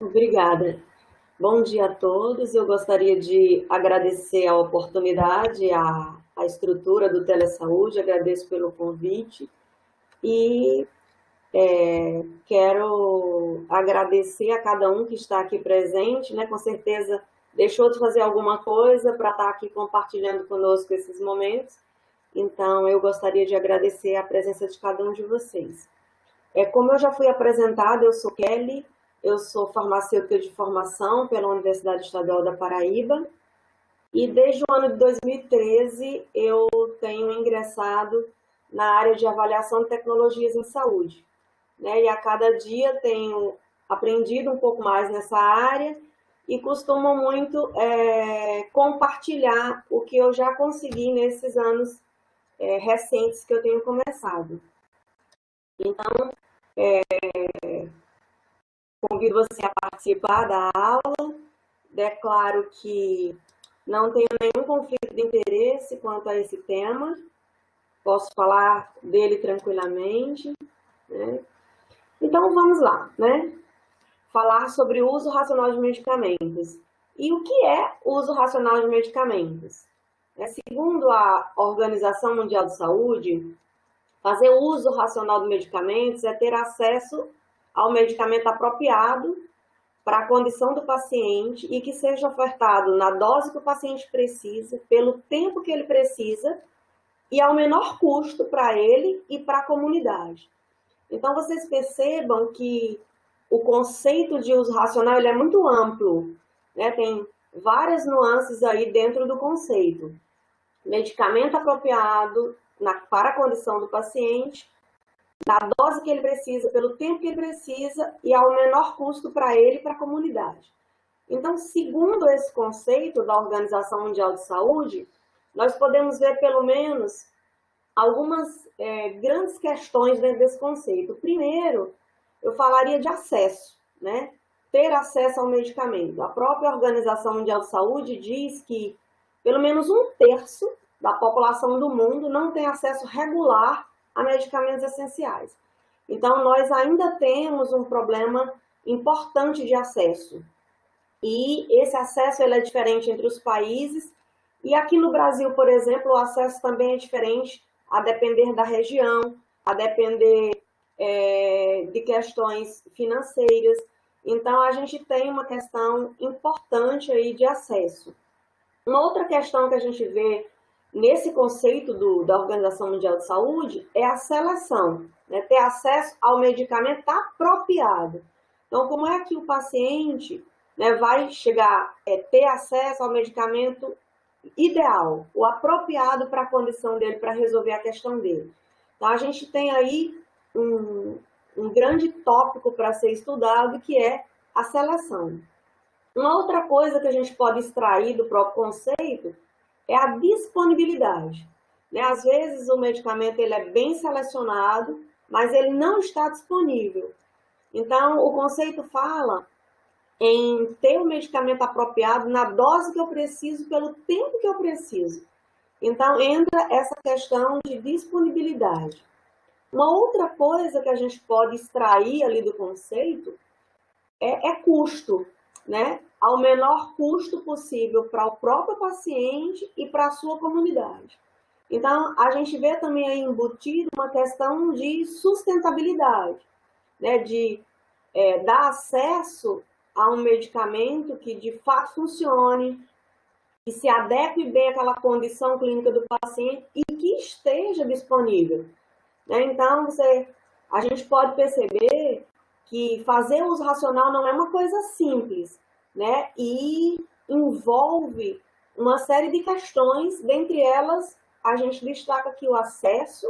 Obrigada. Bom dia a todos. Eu gostaria de agradecer a oportunidade, a estrutura do Telesaúde, agradeço pelo convite e quero agradecer a cada um que está aqui presente, né? Com certeza deixou de fazer alguma coisa para estar aqui compartilhando conosco esses momentos. Então, eu gostaria de agradecer a presença de cada um de vocês. Como eu já fui apresentada, eu sou Kelly, eu sou farmacêutica de formação pela Universidade Estadual da Paraíba e desde o ano de 2013 eu tenho ingressado na área de avaliação de tecnologias em saúde, né? E a cada dia tenho aprendido um pouco mais nessa área e costumo muito compartilhar o que eu já consegui nesses anos recentes que eu tenho começado. Então, convido você a participar da aula. Declaro que não tenho nenhum conflito de interesse quanto a esse tema. Posso falar dele tranquilamente, né? Então, vamos lá, né? Falar sobre o uso racional de medicamentos. E o que é o uso racional de medicamentos? Segundo a Organização Mundial de Saúde, fazer uso racional de medicamentos é ter acesso ao medicamento apropriado para a condição do paciente e que seja ofertado na dose que o paciente precisa, pelo tempo que ele precisa e ao menor custo para ele e para a comunidade. Então, vocês percebam que o conceito de uso racional ele é muito amplo, né? Tem várias nuances aí dentro do conceito. Medicamento apropriado para a condição do paciente, na dose que ele precisa, pelo tempo que ele precisa e ao menor custo para ele e para a comunidade. Então, segundo esse conceito da Organização Mundial de Saúde, nós podemos ver pelo menos algumas grandes questões dentro desse conceito. Primeiro, eu falaria de acesso, né? Ter acesso ao medicamento. A própria Organização Mundial de Saúde diz que pelo menos 1/3 da população do mundo não tem acesso regular a medicamentos essenciais. Então, nós ainda temos um problema importante de acesso. E esse acesso ele é diferente entre os países. E aqui no Brasil, por exemplo, o acesso também é diferente a depender da região, a depender de questões financeiras. Então, a gente tem uma questão importante aí de acesso. Uma outra questão que a gente vê nesse conceito da Organização Mundial de Saúde é a seleção, né? Ter acesso ao medicamento apropriado. Então, como é que o paciente, né, vai chegar a ter acesso ao medicamento ideal, o apropriado para a condição dele, para resolver a questão dele? Então, a gente tem aí um grande tópico para ser estudado, que é a seleção. Uma outra coisa que a gente pode extrair do próprio conceito é a disponibilidade, né? Às vezes o medicamento ele é bem selecionado, mas ele não está disponível. Então, o conceito fala em ter o medicamento apropriado na dose que eu preciso, pelo tempo que eu preciso. Então, entra essa questão de disponibilidade. Uma outra coisa que a gente pode extrair ali do conceito é custo, né? Ao menor custo possível para o próprio paciente e para a sua comunidade. Então, a gente vê também aí embutido uma questão de sustentabilidade, né? De dar acesso a um medicamento que de fato funcione, que se adeque bem àquela condição clínica do paciente e que esteja disponível, né? Então, a gente pode perceber que fazer uso racional não é uma coisa simples, né? E envolve uma série de questões, dentre elas a gente destaca aqui o acesso,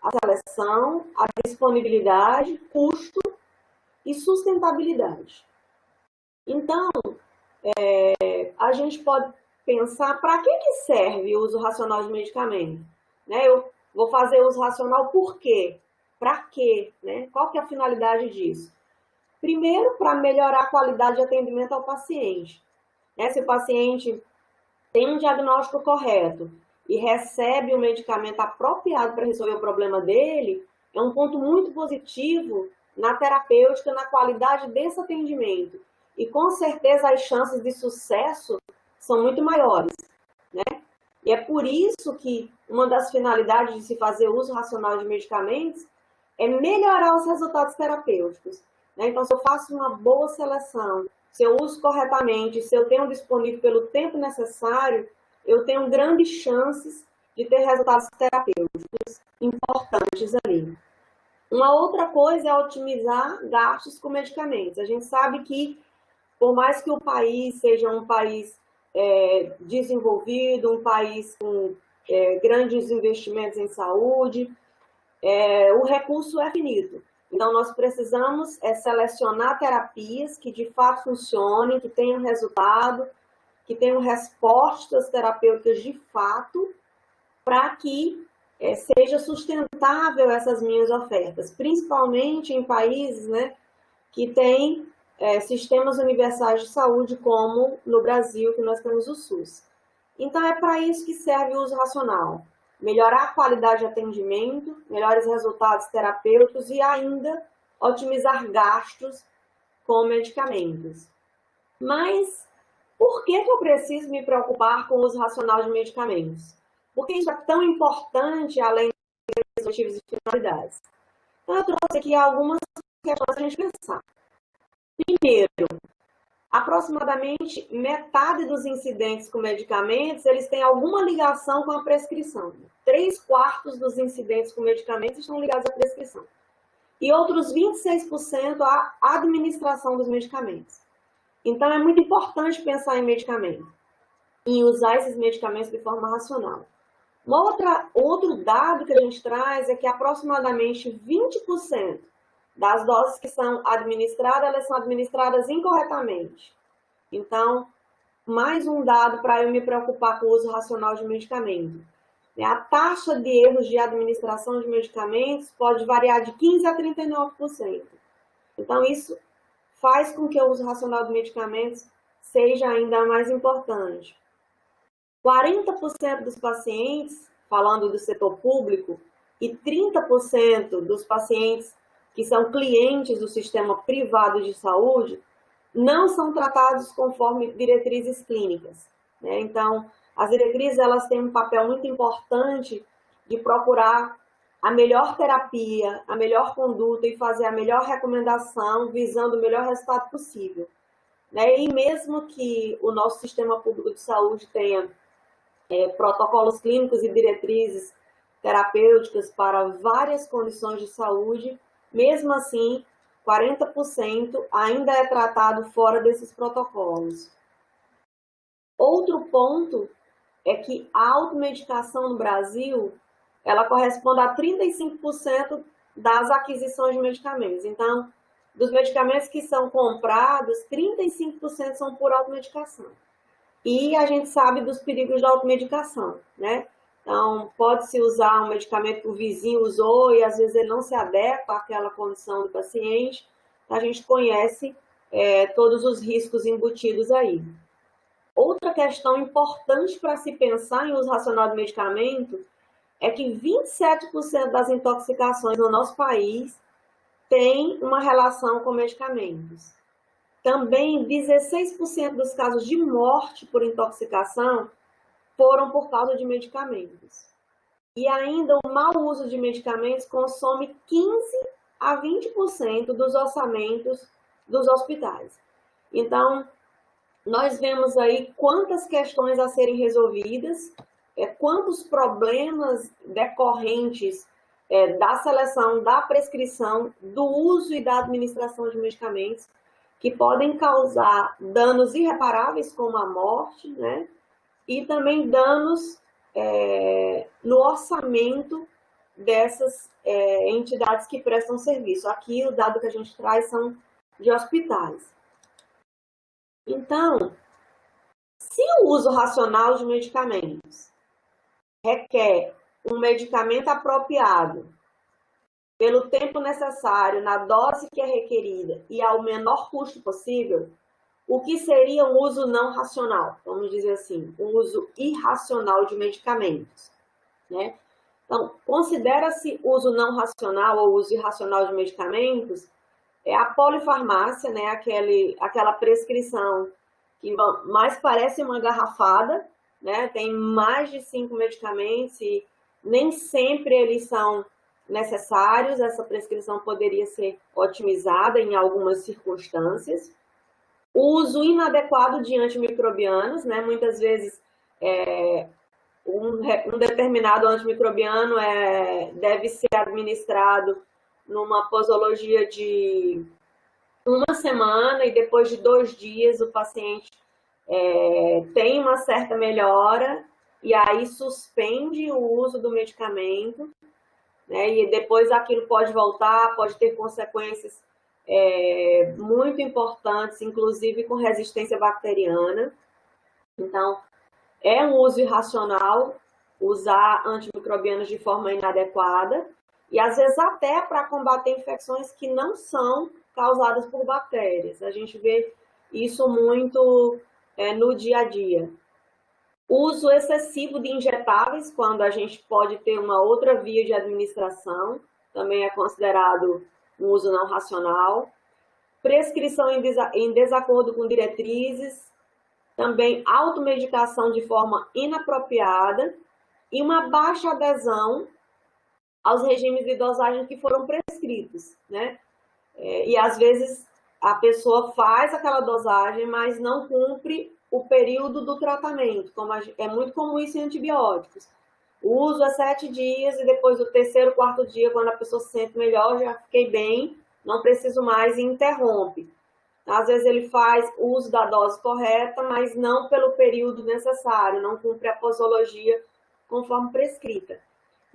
a seleção, a disponibilidade, custo e sustentabilidade. Então, a gente pode pensar para que serve o uso racional de medicamento, né? Eu vou fazer uso racional por quê? Para quê? Né? Qual que é a finalidade disso? Primeiro, para melhorar a qualidade de atendimento ao paciente. Né? Se o paciente tem um diagnóstico correto e recebe o medicamento apropriado para resolver o problema dele, é um ponto muito positivo na terapêutica, na qualidade desse atendimento. e com certeza as chances de sucesso são muito maiores, né? E é por isso que uma das finalidades de se fazer uso racional de medicamentos é melhorar os resultados terapêuticos, né? Então, se eu faço uma boa seleção, se eu uso corretamente, se eu tenho disponível pelo tempo necessário, eu tenho grandes chances de ter resultados terapêuticos importantes ali. Uma outra coisa é otimizar gastos com medicamentos. A gente sabe que, por mais que o país seja um país desenvolvido, um país com grandes investimentos em saúde, o recurso é finito. Então, nós precisamos selecionar terapias que de fato funcionem, que tenham resultado, que tenham respostas terapêuticas de fato, para que seja sustentável essas minhas ofertas, principalmente em países, né, que têm sistemas universais de saúde, como no Brasil, que nós temos o SUS. Então, é para isso que serve o uso racional. Melhorar a qualidade de atendimento, melhores resultados terapêuticos e ainda otimizar gastos com medicamentos. Mas por que eu preciso me preocupar com o uso racional de medicamentos? Por que isso é tão importante, além dos objetivos e finalidades? Então, eu trouxe aqui algumas questões para a gente pensar. Primeiro, aproximadamente metade dos incidentes com medicamentos, eles têm alguma ligação com a prescrição. 3/4 dos incidentes com medicamentos estão ligados à prescrição. E outros 26% à administração dos medicamentos. Então, é muito importante pensar em medicamento, em usar esses medicamentos de forma racional. Outro dado que a gente traz é que aproximadamente 20% das doses que são administradas, elas são administradas incorretamente. Então, mais um dado para eu me preocupar com o uso racional de medicamento. A taxa de erros de administração de medicamentos pode variar de 15% a 39%. Então, isso faz com que o uso racional de medicamentos seja ainda mais importante. 40% dos pacientes, falando do setor público, e 30% dos pacientes que são clientes do sistema privado de saúde, não são tratados conforme diretrizes clínicas, né? Então, as diretrizes, elas têm um papel muito importante de procurar a melhor terapia, a melhor conduta e fazer a melhor recomendação, visando o melhor resultado possível, né? E mesmo que o nosso sistema público de saúde tenha protocolos clínicos e diretrizes terapêuticas para várias condições de saúde, mesmo assim, 40% ainda é tratado fora desses protocolos. Outro ponto é que a automedicação no Brasil, ela corresponde a 35% das aquisições de medicamentos. Então, dos medicamentos que são comprados, 35% são por automedicação. E a gente sabe dos perigos da automedicação, né? Então, pode-se usar um medicamento que o vizinho usou e às vezes ele não se adequa àquela condição do paciente. A gente conhece todos os riscos embutidos aí. Outra questão importante para se pensar em uso racional de medicamento é que 27% das intoxicações no nosso país tem uma relação com medicamentos. Também 16% dos casos de morte por intoxicação foram por causa de medicamentos. E ainda o mau uso de medicamentos consome 15% a 20% dos orçamentos dos hospitais. Então, nós vemos aí quantas questões a serem resolvidas, quantos problemas decorrentes da seleção, da prescrição, do uso e da administração de medicamentos que podem causar danos irreparáveis, como a morte, né? E também danos no orçamento dessas entidades que prestam serviço. Aqui, o dado que a gente traz são de hospitais. Então, se o uso racional de medicamentos requer um medicamento apropriado pelo tempo necessário, na dose que é requerida e ao menor custo possível, o que seria um uso não racional? Vamos dizer assim, um uso irracional de medicamentos, né? Então, considera-se uso não racional ou uso irracional de medicamentos É a polifarmácia, né? Aquela prescrição que mais parece uma garrafada, né? Tem mais de 5 medicamentos e nem sempre eles são necessários. Essa prescrição poderia ser otimizada em algumas circunstâncias. O uso inadequado de antimicrobianos, né? Muitas vezes um determinado antimicrobiano deve ser administrado numa posologia de 1 semana e depois de 2 dias o paciente tem uma certa melhora e aí suspende o uso do medicamento, né? E depois aquilo pode voltar, pode ter consequências muito importantes, inclusive com resistência bacteriana. Então, é um uso irracional usar antimicrobianos de forma inadequada e, às vezes, até para combater infecções que não são causadas por bactérias. A gente vê isso muito no dia a dia. Uso excessivo de injetáveis, quando a gente pode ter uma outra via de administração, também é considerado um uso não racional. Prescrição em desacordo com diretrizes, também automedicação de forma inapropriada e uma baixa adesão aos regimes de dosagem que foram prescritos, né? E às vezes a pessoa faz aquela dosagem, mas não cumpre o período do tratamento, é muito comum isso em antibióticos. O uso é 7 dias e depois do 3º, 4º dia, quando a pessoa se sente melhor, já fiquei bem, não preciso mais, e interrompe. Às vezes ele faz o uso da dose correta, mas não pelo período necessário, não cumpre a posologia conforme prescrita.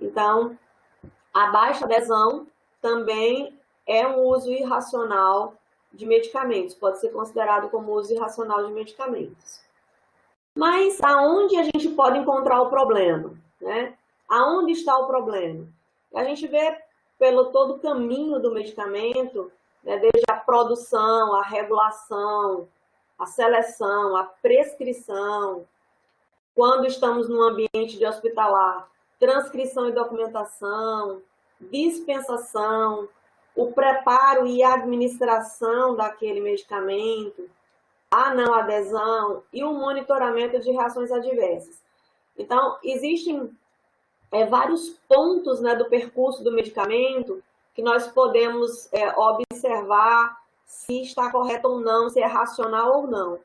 Então, a baixa adesão também é um uso irracional de medicamentos, pode ser considerado como uso irracional de medicamentos. Mas aonde a gente pode encontrar o problema, né? Aonde está o problema? A gente vê pelo todo o caminho do medicamento, né, desde a produção, a regulação, a seleção, a prescrição, quando estamos num ambiente de hospitalar, transcrição e documentação, dispensação, o preparo e administração daquele medicamento, a não adesão e o monitoramento de reações adversas. Então, existem vários pontos, né, do percurso do medicamento que nós podemos observar se está correto ou não, se é racional ou não.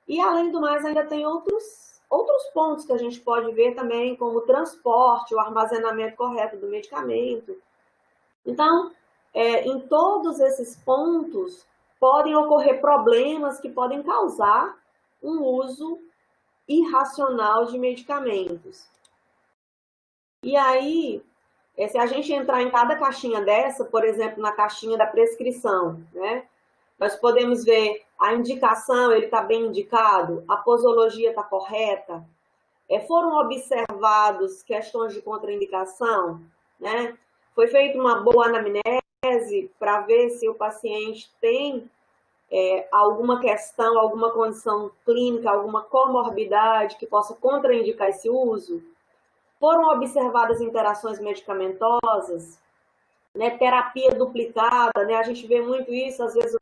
E, além do mais, ainda tem outros pontos que a gente pode ver também, como o transporte, o armazenamento correto do medicamento. Então, em todos esses pontos, podem ocorrer problemas que podem causar um uso irracional de medicamentos. E aí, se a gente entrar em cada caixinha dessa, por exemplo, na caixinha da prescrição, né? Nós podemos ver a indicação, ele está bem indicado, a posologia está correta, foram observados questões de contraindicação, né? Foi feita uma boa anamnese para ver se o paciente tem alguma questão, alguma condição clínica, alguma comorbidade que possa contraindicar esse uso. Foram observadas interações medicamentosas, né, terapia duplicada, né, a gente vê muito isso, às vezes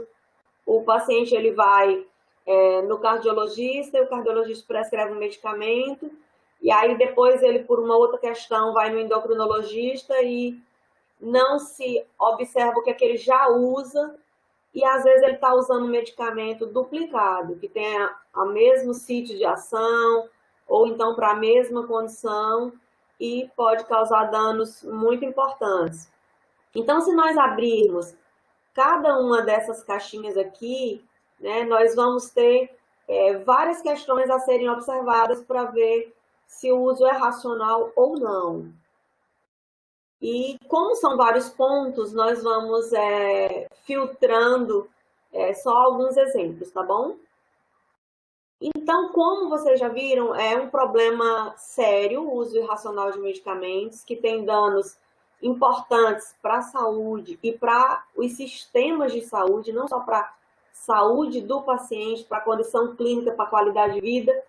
o paciente ele vai no cardiologista, e o cardiologista prescreve um medicamento, e aí depois ele, por uma outra questão, vai no endocrinologista e não se observa o que é que ele já usa, e às vezes ele está usando um medicamento duplicado, que tem o mesmo sítio de ação, ou então para a mesma condição, e pode causar danos muito importantes. Então, se nós abrirmos cada uma dessas caixinhas aqui, né, nós vamos ter várias questões a serem observadas para ver se o uso é racional ou não. E como são vários pontos, nós vamos filtrando só alguns exemplos, tá bom? Então, como vocês já viram, é um problema sério o uso irracional de medicamentos, que tem danos importantes para a saúde e para os sistemas de saúde, não só para a saúde do paciente, para a condição clínica, para a qualidade de vida,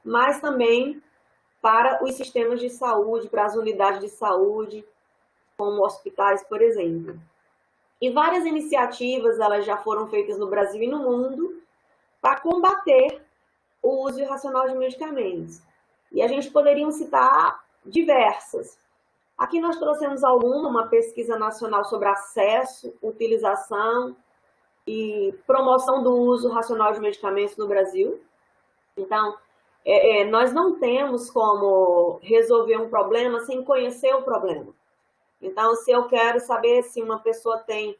mas também para os sistemas de saúde, para as unidades de saúde, como hospitais, por exemplo. E várias iniciativas elas já foram feitas no Brasil e no mundo para combater o uso irracional de medicamentos. E a gente poderia citar diversas. Aqui nós trouxemos uma pesquisa nacional sobre acesso, utilização e promoção do uso racional de medicamentos no Brasil. Então, nós não temos como resolver um problema sem conhecer o problema. Então, se eu quero saber se uma pessoa tem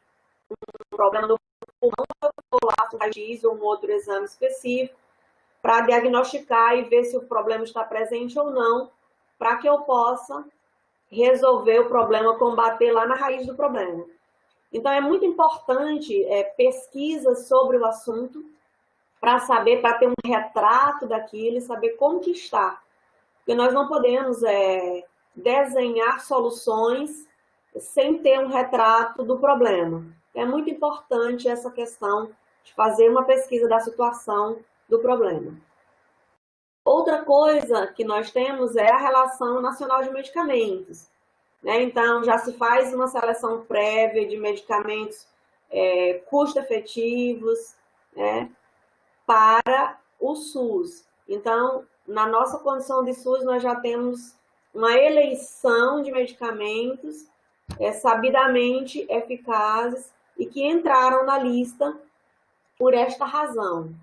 um problema no pulmão, eu vou lá fazer um raio-x ou um outro exame específico para diagnosticar e ver se o problema está presente ou não, para que eu possa resolver o problema, combater lá na raiz do problema. Então, é muito importante pesquisas sobre o assunto para saber, para ter um retrato daquilo e saber como que está. Porque nós não podemos desenhar soluções sem ter um retrato do problema. É muito importante essa questão de fazer uma pesquisa da situação do problema. Outra coisa que nós temos é a Relação Nacional de Medicamentos. Então, já se faz uma seleção prévia de medicamentos custo-efetivos para o SUS. Então, na nossa condição de SUS, nós já temos uma eleição de medicamentos sabidamente eficazes e que entraram na lista por esta razão.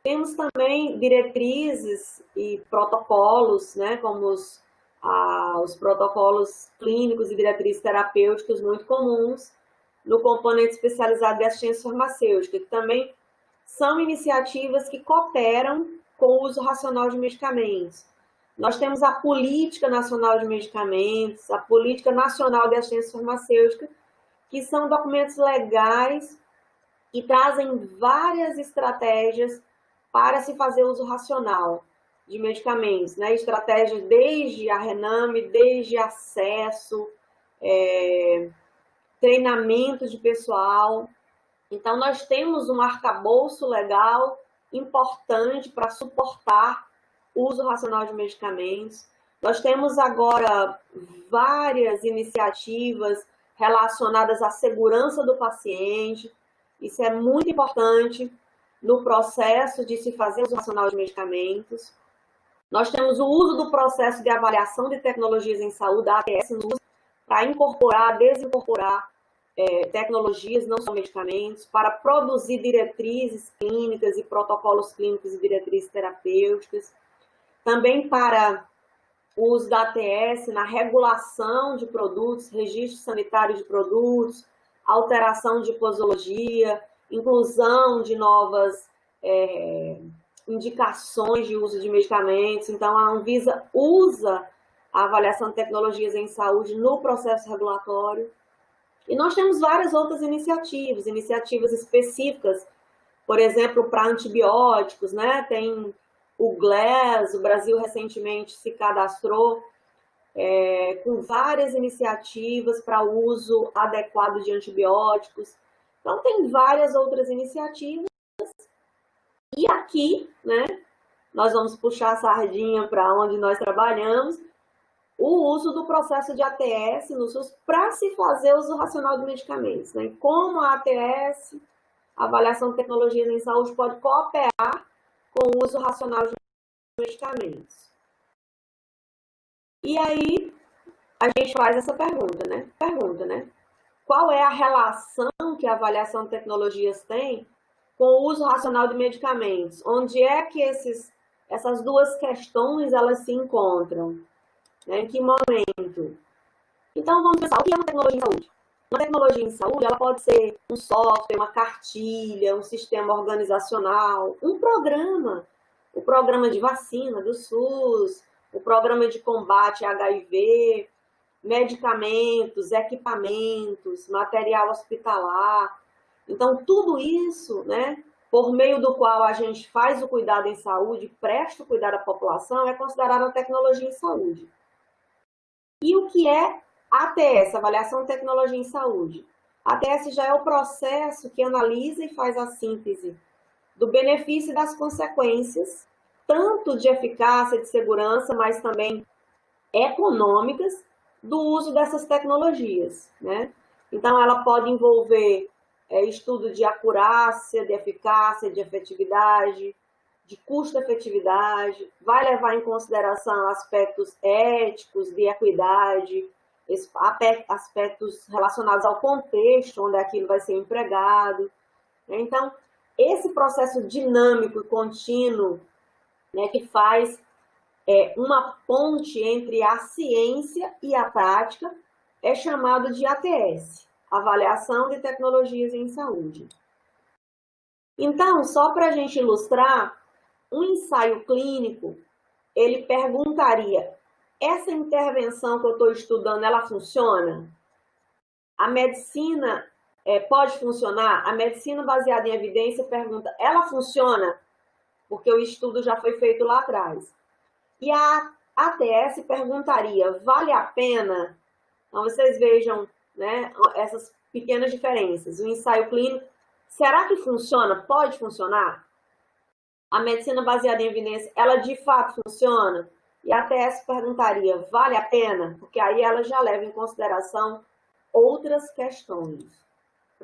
Temos também diretrizes e protocolos, como os protocolos clínicos e diretrizes terapêuticas muito comuns no componente especializado de assistência farmacêutica, que também são iniciativas que cooperam com o uso racional de medicamentos. Nós temos a Política Nacional de Medicamentos, a Política Nacional de Assistência Farmacêutica, que são documentos legais e trazem várias estratégias para se fazer uso racional de medicamentos, estratégias desde a rename, desde acesso, treinamento de pessoal. Então, nós temos um arcabouço legal importante para suportar o uso racional de medicamentos. Nós temos agora várias iniciativas relacionadas à segurança do paciente. Isso é muito importante no processo de se fazer uso racional de medicamentos. Nós temos o uso do processo de avaliação de tecnologias em saúde, a ATS, para incorporar, desincorporar tecnologias, não só medicamentos, para produzir diretrizes clínicas e protocolos clínicos e diretrizes terapêuticas. Também para o uso da ATS na regulação de produtos, registro sanitário de produtos, alteração de posologia, inclusão de novas indicações de uso de medicamentos. Então, a Anvisa usa a avaliação de tecnologias em saúde no processo regulatório. E nós temos várias outras iniciativas específicas, por exemplo, para antibióticos, tem o GLES, o Brasil recentemente se cadastrou com várias iniciativas para o uso adequado de antibióticos. Então, tem várias outras iniciativas. E aqui, nós vamos puxar a sardinha para onde nós trabalhamos, o uso do processo de ATS no SUS para se fazer uso racional de medicamentos. Como a ATS, a avaliação de tecnologias em saúde, pode cooperar com o uso racional de medicamentos. E aí, a gente faz essa pergunta, Qual é a relação que a avaliação de tecnologias tem com o uso racional de medicamentos? Onde é que essas duas questões elas se encontram? Em que momento? Então, vamos pensar, o que é uma tecnologia em saúde? Uma tecnologia em saúde, ela pode ser um software, uma cartilha, um sistema organizacional, um programa. O programa de vacina do SUS, o programa de combate a HIV, medicamentos, equipamentos, material hospitalar. Então, tudo isso, por meio do qual a gente faz o cuidado em saúde, presta o cuidado à população, é considerado uma tecnologia em saúde. E o que é ATS, Avaliação de Tecnologia em Saúde? A ATS já é o processo que analisa e faz a síntese do benefício e das consequências, tanto de eficácia, de segurança, mas também econômicas, do uso dessas tecnologias. Então, ela pode envolver estudo de acurácia, de eficácia, de efetividade, de custo-efetividade, vai levar em consideração aspectos éticos, de equidade, aspectos relacionados ao contexto onde aquilo vai ser empregado. Então, esse processo dinâmico e contínuo, né, que faz uma ponte entre a ciência e a prática, é chamado de ATS, Avaliação de Tecnologias em Saúde. Então, só para a gente ilustrar, um ensaio clínico, ele perguntaria, essa intervenção que eu estou estudando, ela funciona? A medicina pode funcionar? A medicina baseada em evidência pergunta, ela funciona? Porque o estudo já foi feito lá atrás. E a ATS perguntaria, vale a pena? Então, vocês vejam, né, essas pequenas diferenças. O ensaio clínico, será que funciona? Pode funcionar? A medicina baseada em evidência, ela de fato funciona? E a ATS perguntaria, vale a pena? Porque aí ela já leva em consideração outras questões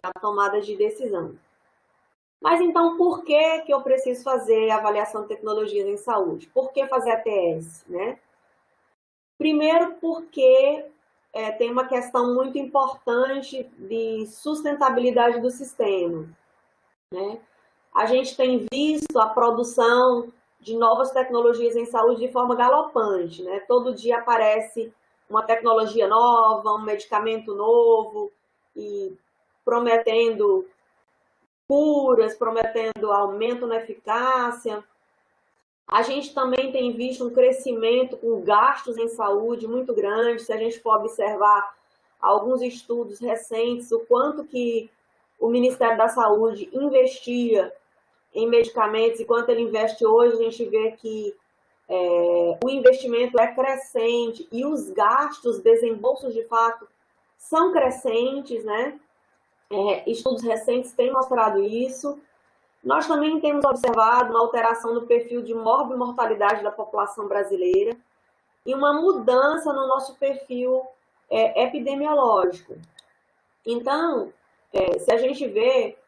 para tomada de decisão. Mas então, por que eu preciso fazer avaliação de tecnologias em saúde? Por que fazer ATS, né? Primeiro, porque tem uma questão muito importante de sustentabilidade do sistema, né? A gente tem visto a produção de novas tecnologias em saúde de forma galopante, né? Todo dia aparece uma tecnologia nova, um medicamento novo, e prometendo curas, prometendo aumento na eficácia. A gente também tem visto um crescimento com gastos em saúde muito grande. Se a gente for observar alguns estudos recentes, o quanto que o Ministério da Saúde investia em medicamentos e quanto ele investe hoje, a gente vê que o investimento é crescente e os gastos, desembolsos de fato, são crescentes, né? Estudos recentes têm mostrado isso. Nós também temos observado uma alteração no perfil de morbimortalidade da população brasileira e uma mudança no nosso perfil epidemiológico. Então, se a gente vê,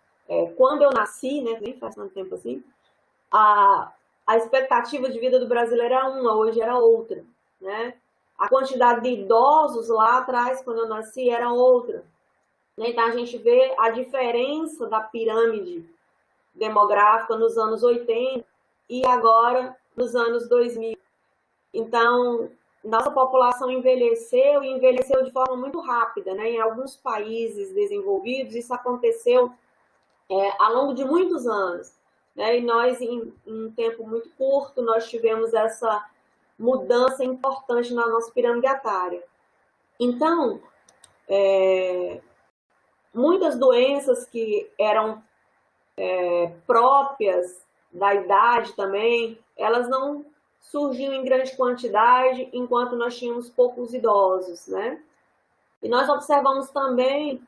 quando eu nasci, né, nem faz tanto tempo assim, a expectativa de vida do brasileiro era uma, hoje era outra, né? A quantidade de idosos lá atrás, quando eu nasci, era outra. Então, a gente vê a diferença da pirâmide demográfica nos anos 80 e agora nos anos 2000. Então, nossa população envelheceu e envelheceu de forma muito rápida, né? Em alguns países desenvolvidos, isso aconteceu ao longo de muitos anos, né? E nós, em um tempo muito curto, nós tivemos essa mudança importante na nossa pirâmide etária. Então, muitas doenças que eram próprias da idade também, elas não surgiam em grande quantidade enquanto nós tínhamos poucos idosos, né? E nós observamos também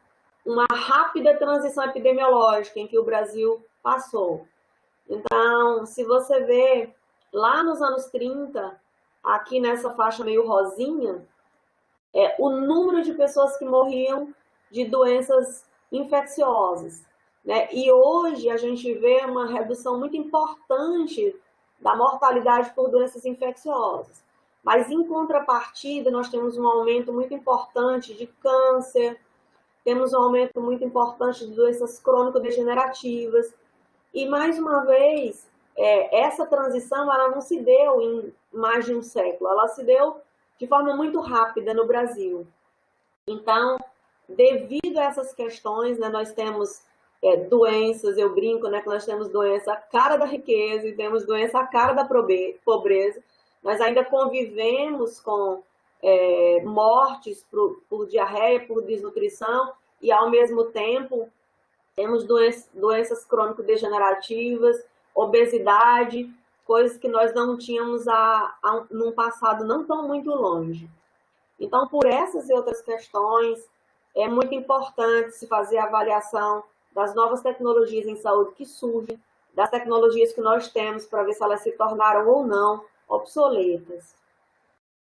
uma rápida transição epidemiológica em que o Brasil passou. Então, se você vê, lá nos anos 30, aqui nessa faixa meio rosinha, o número de pessoas que morriam de doenças infecciosas, né? E hoje a gente vê uma redução muito importante da mortalidade por doenças infecciosas. Mas, em contrapartida, nós temos um aumento muito importante de câncer, temos um aumento muito importante de doenças crônico-degenerativas. E, mais uma vez, essa transição ela não se deu em mais de um século, ela se deu de forma muito rápida no Brasil. Então, devido a essas questões, né, nós temos doenças, eu brinco, né, que nós temos doença à cara da riqueza e temos doença à cara da pobreza. Nós ainda convivemos com mortes por diarreia, por desnutrição, e ao mesmo tempo temos doenças crônico-degenerativas, obesidade, coisas que nós não tínhamos num passado não tão muito longe. Então, por essas e outras questões, é muito importante se fazer a avaliação das novas tecnologias em saúde que surgem, das tecnologias que nós temos para ver se elas se tornaram ou não obsoletas.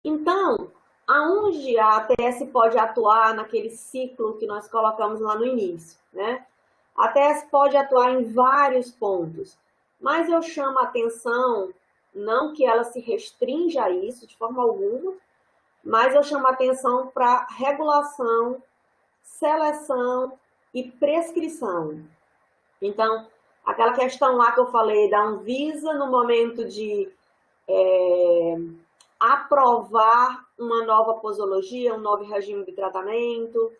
Então, aonde a ATS pode atuar naquele ciclo que nós colocamos lá no início, né? A ATS pode atuar em vários pontos, mas eu chamo a atenção, não que ela se restrinja a isso de forma alguma, mas eu chamo a atenção para regulação, seleção e prescrição. Então, aquela questão lá que eu falei da Anvisa no momento de aprovar uma nova posologia, um novo regime de tratamento,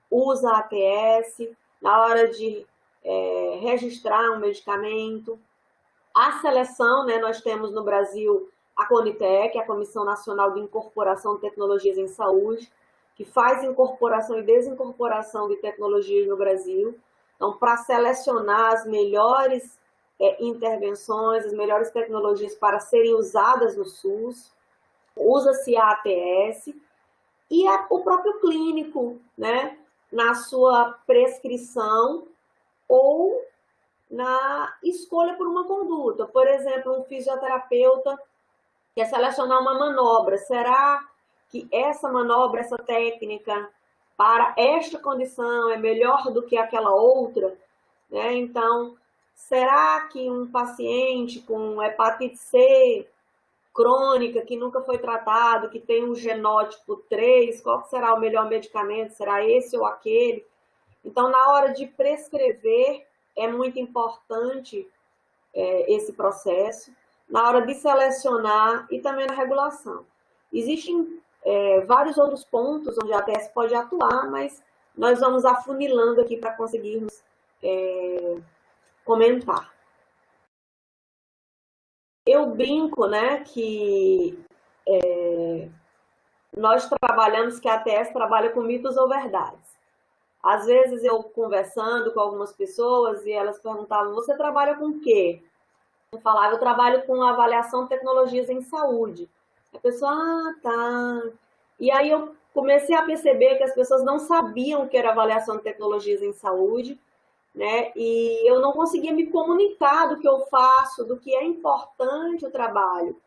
usa a ATS, na hora de registrar um medicamento. A seleção, né, nós temos no Brasil a CONITEC, a Comissão Nacional de Incorporação de Tecnologias em Saúde, que faz incorporação e desincorporação de tecnologias no Brasil. Então, para selecionar as melhores intervenções, as melhores tecnologias para serem usadas no SUS, usa-se a ATS e o próprio clínico, né, na sua prescrição ou na escolha por uma conduta. Por exemplo, um fisioterapeuta quer selecionar uma manobra. Será que essa manobra, essa técnica, para esta condição é melhor do que aquela outra? Né? Então, será que um paciente com hepatite C crônica, que nunca foi tratado, que tem um genótipo 3, qual será o melhor medicamento? Será esse ou aquele? Então, na hora de prescrever, é muito importante esse processo, na hora de selecionar e também na regulação. Existem vários outros pontos onde a ATS pode atuar, mas nós vamos afunilando aqui para conseguirmos comentar. Eu brinco, né, que nós trabalhamos, que a ATS trabalha com mitos ou verdades. Às vezes eu conversando com algumas pessoas e elas perguntavam, você trabalha com o quê? Eu falava, eu trabalho com avaliação de tecnologias em saúde. A pessoa, tá. E aí eu comecei a perceber que as pessoas não sabiam o que era avaliação de tecnologias em saúde, né? E eu não conseguia me comunicar do que eu faço, do que é importante o trabalho,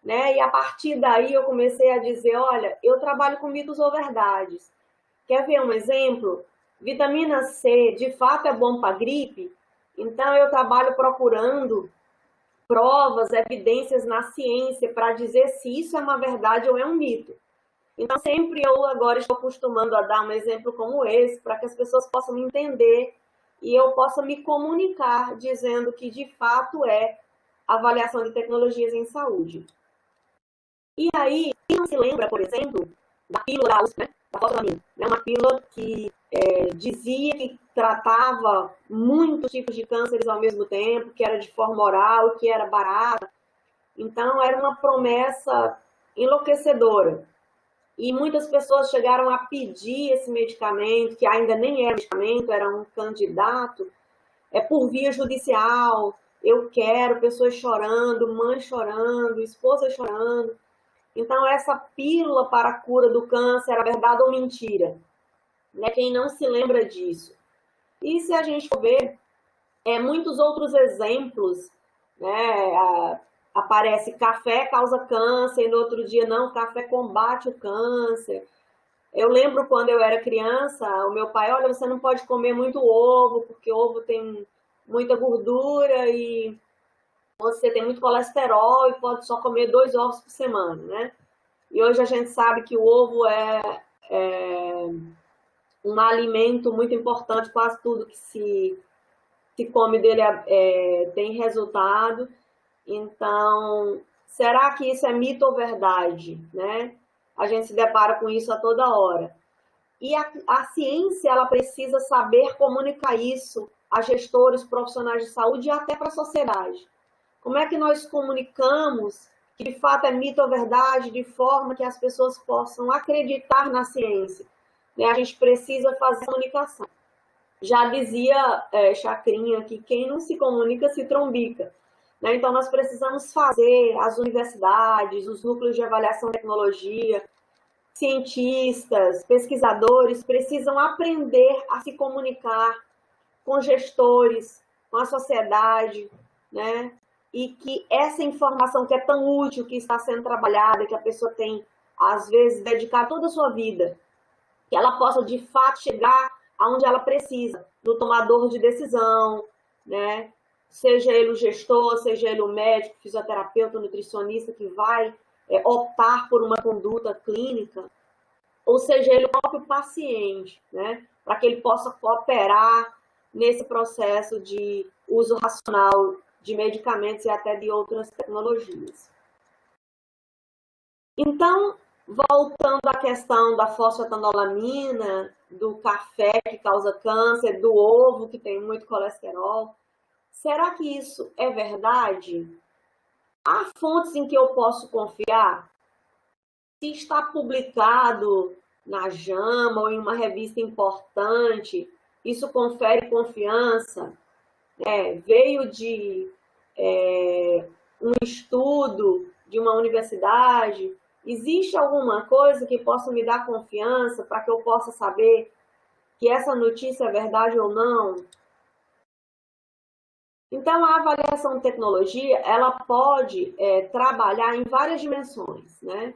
né? E a partir daí eu comecei a dizer, olha, eu trabalho com mitos ou verdades. Quer ver um exemplo? Vitamina C, de fato, é bom para gripe? Então, eu trabalho procurando provas, evidências na ciência para dizer se isso é uma verdade ou é um mito. Então, sempre eu agora estou acostumando a dar um exemplo como esse, para que as pessoas possam me entender e eu possa me comunicar dizendo que, de fato, é avaliação de tecnologias em saúde. E aí, quem não se lembra, por exemplo, da pílula, né? Da fosforamina, né? Uma pílula que dizia que tratava muitos tipos de cânceres ao mesmo tempo, que era de forma oral, que era barata. Então, era uma promessa enlouquecedora. E muitas pessoas chegaram a pedir esse medicamento, que ainda nem era medicamento, era um candidato, por via judicial. Eu quero, pessoas chorando, mãe chorando, esposa chorando. Então, essa pílula para a cura do câncer era verdade ou mentira? Né? Quem não se lembra disso? E se a gente for ver, muitos outros exemplos, né? Aparece café causa câncer, e no outro dia não, café combate o câncer. Eu lembro quando eu era criança, o meu pai, olha, você não pode comer muito ovo, porque ovo tem muita gordura e você tem muito colesterol e pode só comer 2 ovos por semana, né? E hoje a gente sabe que o ovo é um alimento muito importante, quase tudo que se come dele tem resultado. Então, será que isso é mito ou verdade, né? A gente se depara com isso a toda hora. E a ciência, ela precisa saber comunicar isso a gestores, profissionais de saúde e até para a sociedade. Como é que nós comunicamos que de fato é mito ou verdade, de forma que as pessoas possam acreditar na ciência? Né? A gente precisa fazer comunicação. Já dizia Chacrinha que quem não se comunica se trombica. Né? Então, nós precisamos fazer as universidades, os núcleos de avaliação de tecnologia, cientistas, pesquisadores, precisam aprender a se comunicar com gestores, com a sociedade, né? E que essa informação que é tão útil, que está sendo trabalhada, que a pessoa tem às vezes, dedicar toda a sua vida, que ela possa, de fato, chegar aonde ela precisa, no tomador de decisão, né? Seja ele o gestor, seja ele o médico, fisioterapeuta, nutricionista, que vai optar por uma conduta clínica, ou seja ele o próprio paciente, né? Para que ele possa cooperar nesse processo de uso racional de medicamentos e até de outras tecnologias. Então, voltando à questão da fosfetanolamina, do café que causa câncer, do ovo que tem muito colesterol, será que isso é verdade? Há fontes em que eu posso confiar? Se está publicado na JAMA ou em uma revista importante, isso confere confiança? Veio de um estudo de uma universidade? Existe alguma coisa que possa me dar confiança para que eu possa saber que essa notícia é verdade ou não? Então, a avaliação de tecnologia, ela pode trabalhar em várias dimensões, né?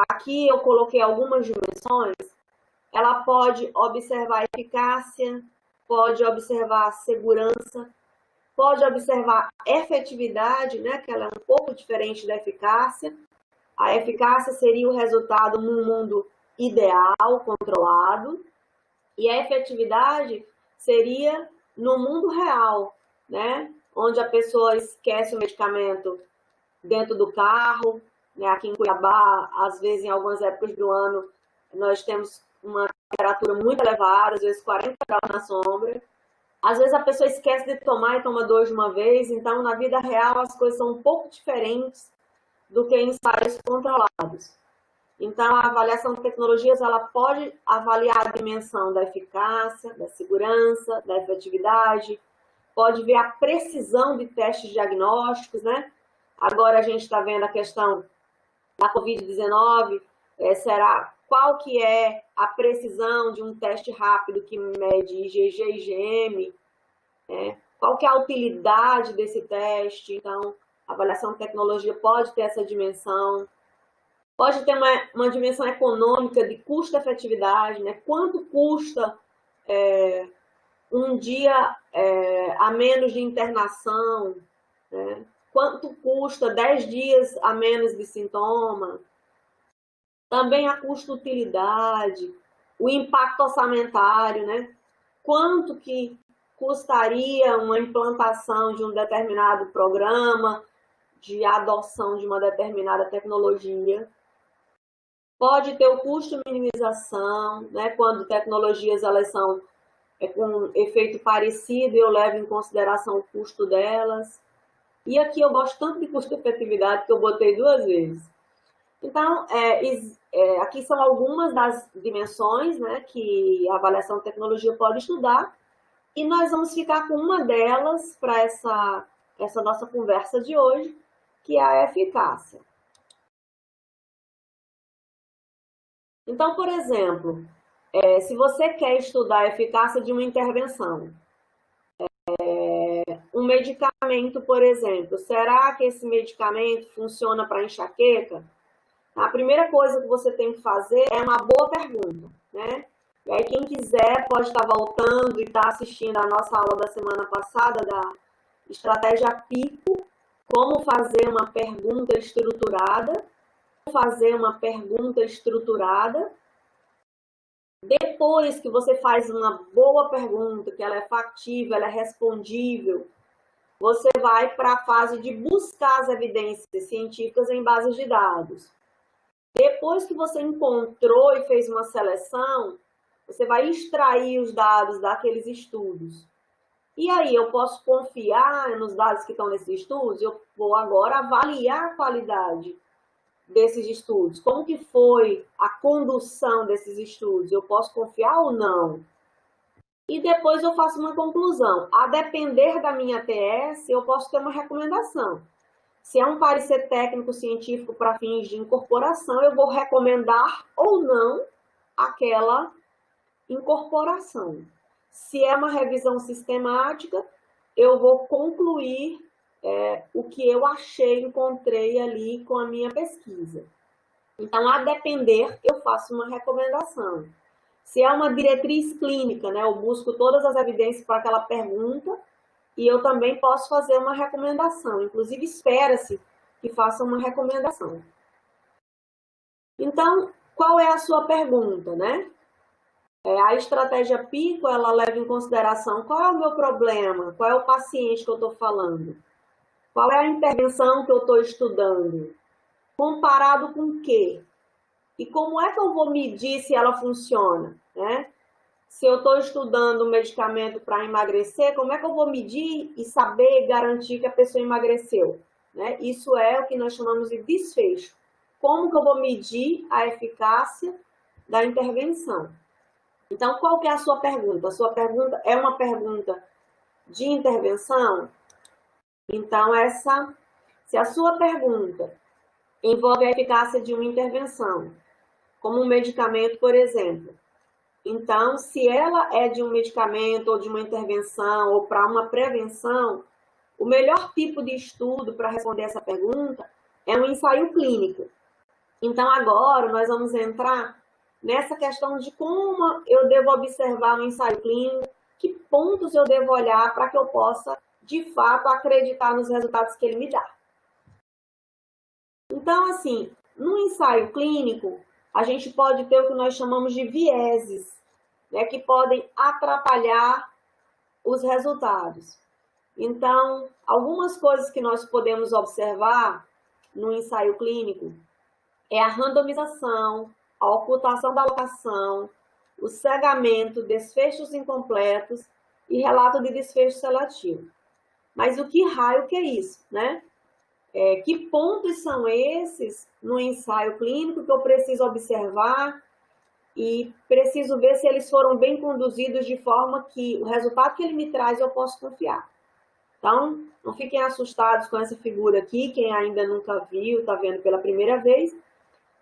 Aqui eu coloquei algumas dimensões. Ela pode observar a eficácia, pode observar a segurança, pode observar a efetividade, né? Que ela é um pouco diferente da eficácia. A eficácia seria o resultado num mundo ideal, controlado, e a efetividade seria no mundo real, né? Onde a pessoa esquece o medicamento dentro do carro, né? Aqui em Cuiabá, às vezes, em algumas épocas do ano, nós temos uma temperatura muito elevada, às vezes 40 graus na sombra. Às vezes a pessoa esquece de tomar e toma 2 de uma vez, então na vida real as coisas são um pouco diferentes do que em ensaios controlados. Então, a avaliação de tecnologias, ela pode avaliar a dimensão da eficácia, da segurança, da efetividade, pode ver a precisão de testes diagnósticos, né? Agora a gente está vendo a questão da Covid-19, qual que é a precisão de um teste rápido que mede IgG e IgM, né? Qual que é a utilidade desse teste? Então, a avaliação de tecnologia pode ter essa dimensão. Pode ter uma dimensão econômica de custo-efetividade, né? Quanto custa um dia a menos de internação, né? Quanto custa 10 dias a menos de sintoma? Também a custo-utilidade, o impacto orçamentário, né? Quanto que custaria uma implantação de um determinado programa, de adoção de uma determinada tecnologia? Pode ter o custo minimização, né? Quando tecnologias elas são com efeito parecido, eu levo em consideração o custo delas. E aqui eu gosto tanto de custo-efetividade que eu botei 2 vezes. Então, aqui são algumas das dimensões, né, que a avaliação de tecnologia pode estudar, e nós vamos ficar com uma delas para essa nossa conversa de hoje, que é a eficácia. Então, por exemplo, se você quer estudar a eficácia de uma intervenção, um medicamento, por exemplo, será que esse medicamento funciona para enxaqueca? A primeira coisa que você tem que fazer é uma boa pergunta, né? E aí, quem quiser pode estar voltando e estar assistindo a nossa aula da semana passada da estratégia PICO, como fazer uma pergunta estruturada. Depois que você faz uma boa pergunta, que ela é factível, ela é respondível, você vai para a fase de buscar as evidências científicas em bases de dados. Depois que você encontrou e fez uma seleção, você vai extrair os dados daqueles estudos. E aí, eu posso confiar nos dados que estão nesses estudos? Eu vou agora avaliar a qualidade desses estudos. Como que foi a condução desses estudos? Eu posso confiar ou não? E depois eu faço uma conclusão. A depender da minha TS, eu posso ter uma recomendação. Se é um parecer técnico-científico para fins de incorporação, eu vou recomendar ou não aquela incorporação. Se é uma revisão sistemática, eu vou concluir o que eu achei, encontrei ali com a minha pesquisa. Então, a depender, eu faço uma recomendação. Se é uma diretriz clínica, né, eu busco todas as evidências para aquela pergunta e eu também posso fazer uma recomendação. Inclusive, espera-se que faça uma recomendação. Então, qual é a sua pergunta, né? A estratégia PICO, ela leva em consideração qual é o meu problema, qual é o paciente que eu estou falando, qual é a intervenção que eu estou estudando, comparado com o quê? E como é que eu vou medir se ela funciona, né? Se eu estou estudando um medicamento para emagrecer, como é que eu vou medir e saber garantir que a pessoa emagreceu? Né? Isso é o que nós chamamos de desfecho. Como que eu vou medir a eficácia da intervenção? Então, qual que é a sua pergunta? A sua pergunta é uma pergunta de intervenção? Então, se a sua pergunta envolve a eficácia de uma intervenção, como um medicamento, por exemplo, então, se ela é de um medicamento ou de uma intervenção ou para uma prevenção, o melhor tipo de estudo para responder essa pergunta é um ensaio clínico. Então, agora nós vamos entrar nessa questão de como eu devo observar um ensaio clínico, que pontos eu devo olhar para que eu possa, de fato, acreditar nos resultados que ele me dá. Então, assim, no ensaio clínico, a gente pode ter o que nós chamamos de vieses, né, que podem atrapalhar os resultados. Então, algumas coisas que nós podemos observar no ensaio clínico é a randomização, a ocultação da alocação, o cegamento, desfechos incompletos e relato de desfecho seletivo. Mas o que raio que é isso, né? Que pontos são esses no ensaio clínico que eu preciso observar e preciso ver se eles foram bem conduzidos de forma que o resultado que ele me traz eu posso confiar. Então, não fiquem assustados com essa figura aqui, quem ainda nunca viu, está vendo pela primeira vez.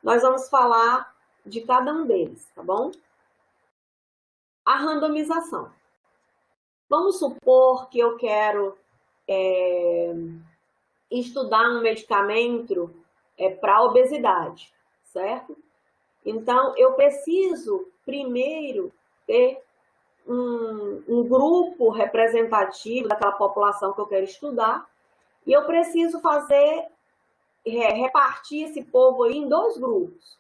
Nós vamos falar de cada um deles, tá bom? A randomização. Vamos supor que eu quero estudar um medicamento para obesidade, certo? Então, eu preciso primeiro ter um grupo representativo daquela população que eu quero estudar e eu preciso repartir esse povo aí em dois grupos.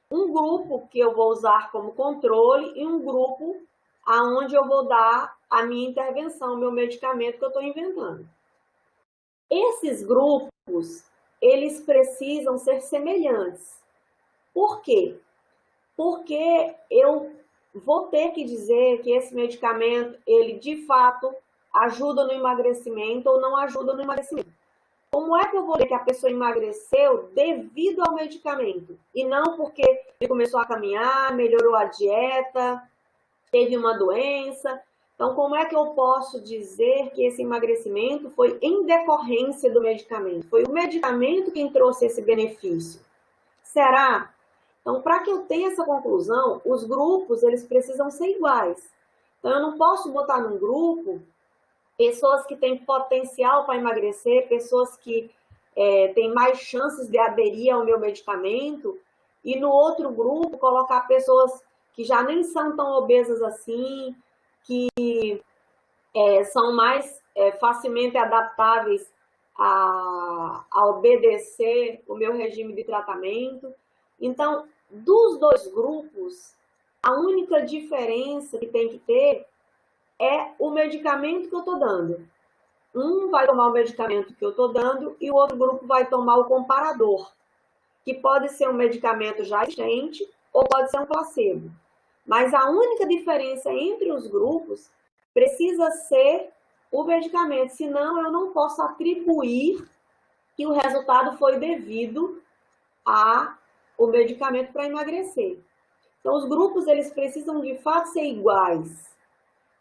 Um grupo que eu vou usar como controle e um grupo aonde eu vou dar a minha intervenção, o meu medicamento que eu estou inventando. Esses grupos, eles precisam ser semelhantes. Por quê? Porque eu vou ter que dizer que esse medicamento, ele de fato ajuda no emagrecimento ou não ajuda no emagrecimento. Como é que eu vou ver que a pessoa emagreceu devido ao medicamento? E não porque ele começou a caminhar, melhorou a dieta, teve uma doença. Então, como é que eu posso dizer que esse emagrecimento foi em decorrência do medicamento? Foi o medicamento quem trouxe esse benefício. Será? Então, para que eu tenha essa conclusão, os grupos eles precisam ser iguais. Então, eu não posso botar num grupo pessoas que têm potencial para emagrecer, pessoas que têm mais chances de aderir ao meu medicamento, e no outro grupo colocar pessoas que já nem são tão obesas assim, que são mais facilmente adaptáveis a obedecer o meu regime de tratamento. Então, dos dois grupos, a única diferença que tem que ter é o medicamento que eu estou dando. Um vai tomar o medicamento que eu estou dando e o outro grupo vai tomar o comparador, que pode ser um medicamento já existente ou pode ser um placebo. Mas a única diferença entre os grupos precisa ser o medicamento, senão eu não posso atribuir que o resultado foi devido ao medicamento para emagrecer. Então, os grupos eles precisam de fato ser iguais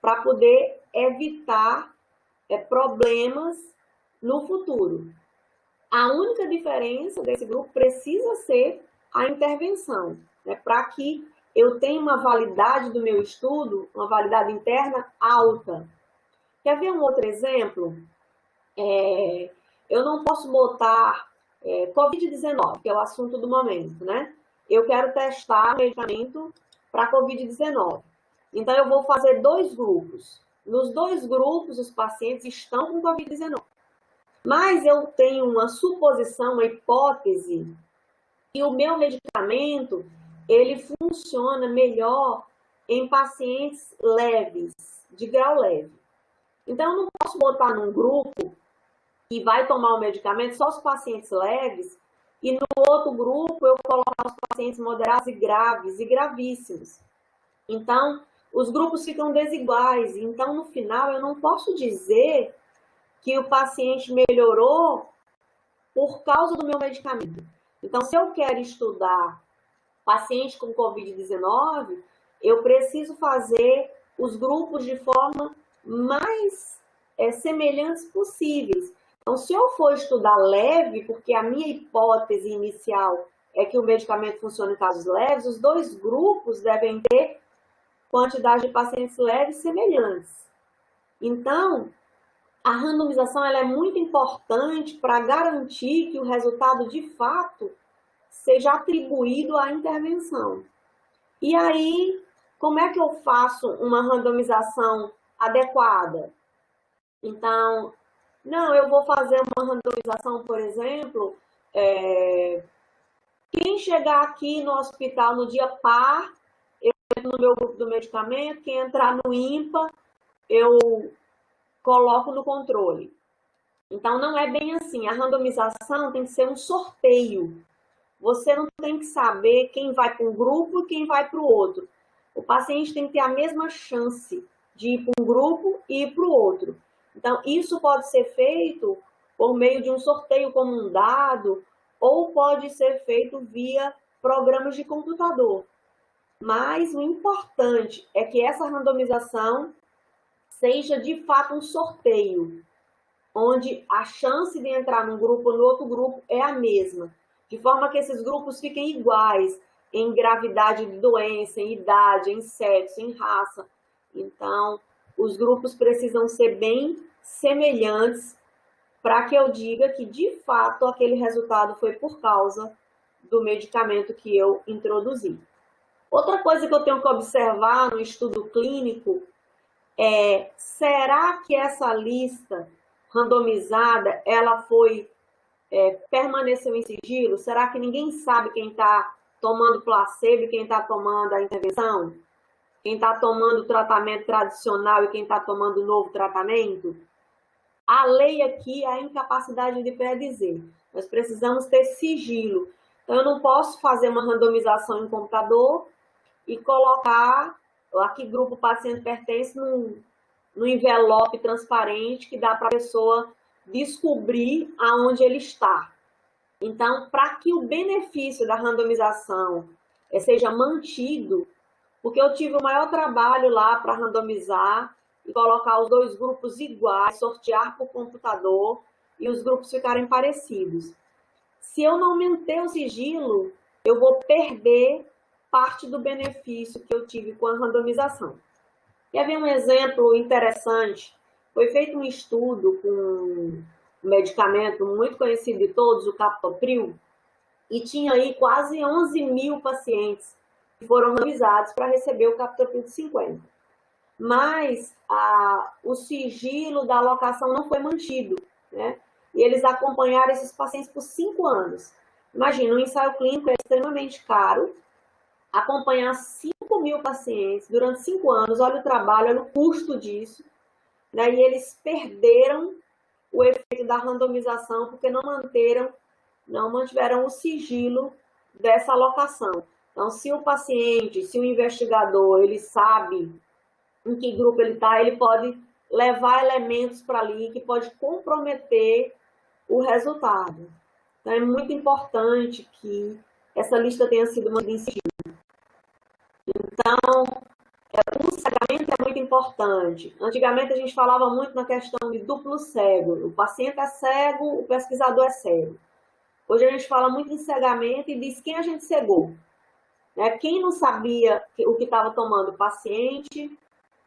para poder evitar problemas no futuro. A única diferença desse grupo precisa ser a intervenção, né, para que eu tenha uma validade do meu estudo, uma validade interna alta. Quer ver um outro exemplo? Eu não posso botar Covid-19, que é o assunto do momento, né? eu quero testar medicamento para Covid-19. Então, eu vou fazer 2 grupos. Nos 2 grupos, os pacientes estão com Covid-19. Mas eu tenho uma suposição, uma hipótese, que o meu medicamento, ele funciona melhor em pacientes leves, de grau leve. Então, eu não posso botar num grupo que vai tomar o medicamento só os pacientes leves, e no outro grupo eu colocar os pacientes moderados e graves e gravíssimos. Então, os grupos ficam desiguais. Então, no final, eu não posso dizer que o paciente melhorou por causa do meu medicamento. Então, se eu quero estudar paciente com Covid-19, eu preciso fazer os grupos de forma mais semelhantes possíveis. Então, se eu for estudar leve, porque a minha hipótese inicial é que o medicamento funciona em casos leves, os 2 grupos devem ter quantidade de pacientes leves semelhantes. Então, a randomização ela é muito importante para garantir que o resultado de fato seja atribuído à intervenção. E aí, como é que eu faço uma randomização adequada? Então, não, eu vou fazer uma randomização, por exemplo, quem chegar aqui no hospital no dia par, eu entro no meu grupo do medicamento, quem entrar no ímpar, eu coloco no controle. Então, não é bem assim. A randomização tem que ser um sorteio. Você não tem que saber quem vai para um grupo e quem vai para o outro. O paciente tem que ter a mesma chance de ir para um grupo e ir para o outro. Então, isso pode ser feito por meio de um sorteio como um dado, ou pode ser feito via programas de computador. Mas o importante é que essa randomização seja de fato um sorteio, onde a chance de entrar num grupo ou no outro grupo é a mesma, de forma que esses grupos fiquem iguais em gravidade de doença, em idade, em sexo, em raça. Então, os grupos precisam ser bem semelhantes para que eu diga que, de fato, aquele resultado foi por causa do medicamento que eu introduzi. Outra coisa que eu tenho que observar no estudo clínico é, será que essa lista randomizada, ela permaneceu em sigilo? Será que ninguém sabe quem está tomando placebo e quem está tomando a intervenção? Quem está tomando o tratamento tradicional e quem está tomando o novo tratamento? A lei aqui é a incapacidade de predizer. Nós precisamos ter sigilo. Então, eu não posso fazer uma randomização em computador e colocar a que grupo o paciente pertence num envelope transparente que dá para a pessoa descobrir aonde ele está. Então, para que o benefício da randomização seja mantido, porque eu tive o maior trabalho lá para randomizar e colocar os 2 grupos iguais, sortear por computador e os grupos ficarem parecidos. Se eu não manter o sigilo, eu vou perder parte do benefício que eu tive com a randomização. Quer ver um exemplo interessante? Foi feito um estudo com um medicamento muito conhecido de todos, o captopril, e tinha aí quase 11 mil pacientes que foram randomizados para receber o captopril de 50. Mas o sigilo da alocação não foi mantido, né? E eles acompanharam esses pacientes por 5 anos. Imagina, um ensaio clínico é extremamente caro, acompanhar 5 mil pacientes durante 5 anos, olha o trabalho, olha o custo disso, né? E eles perderam o efeito da randomização porque não mantiveram o sigilo dessa alocação. Então, se o paciente, se o investigador, ele sabe em que grupo ele está, ele pode levar elementos para ali que pode comprometer o resultado. Então, é muito importante que essa lista tenha sido mantida em sigilo. Então, o cegamento é muito importante. Antigamente, a gente falava muito na questão de duplo cego. O paciente é cego, o pesquisador é cego. Hoje a gente fala muito em cegamento e diz quem a gente cegou. Né? Quem não sabia o que estava tomando, o paciente,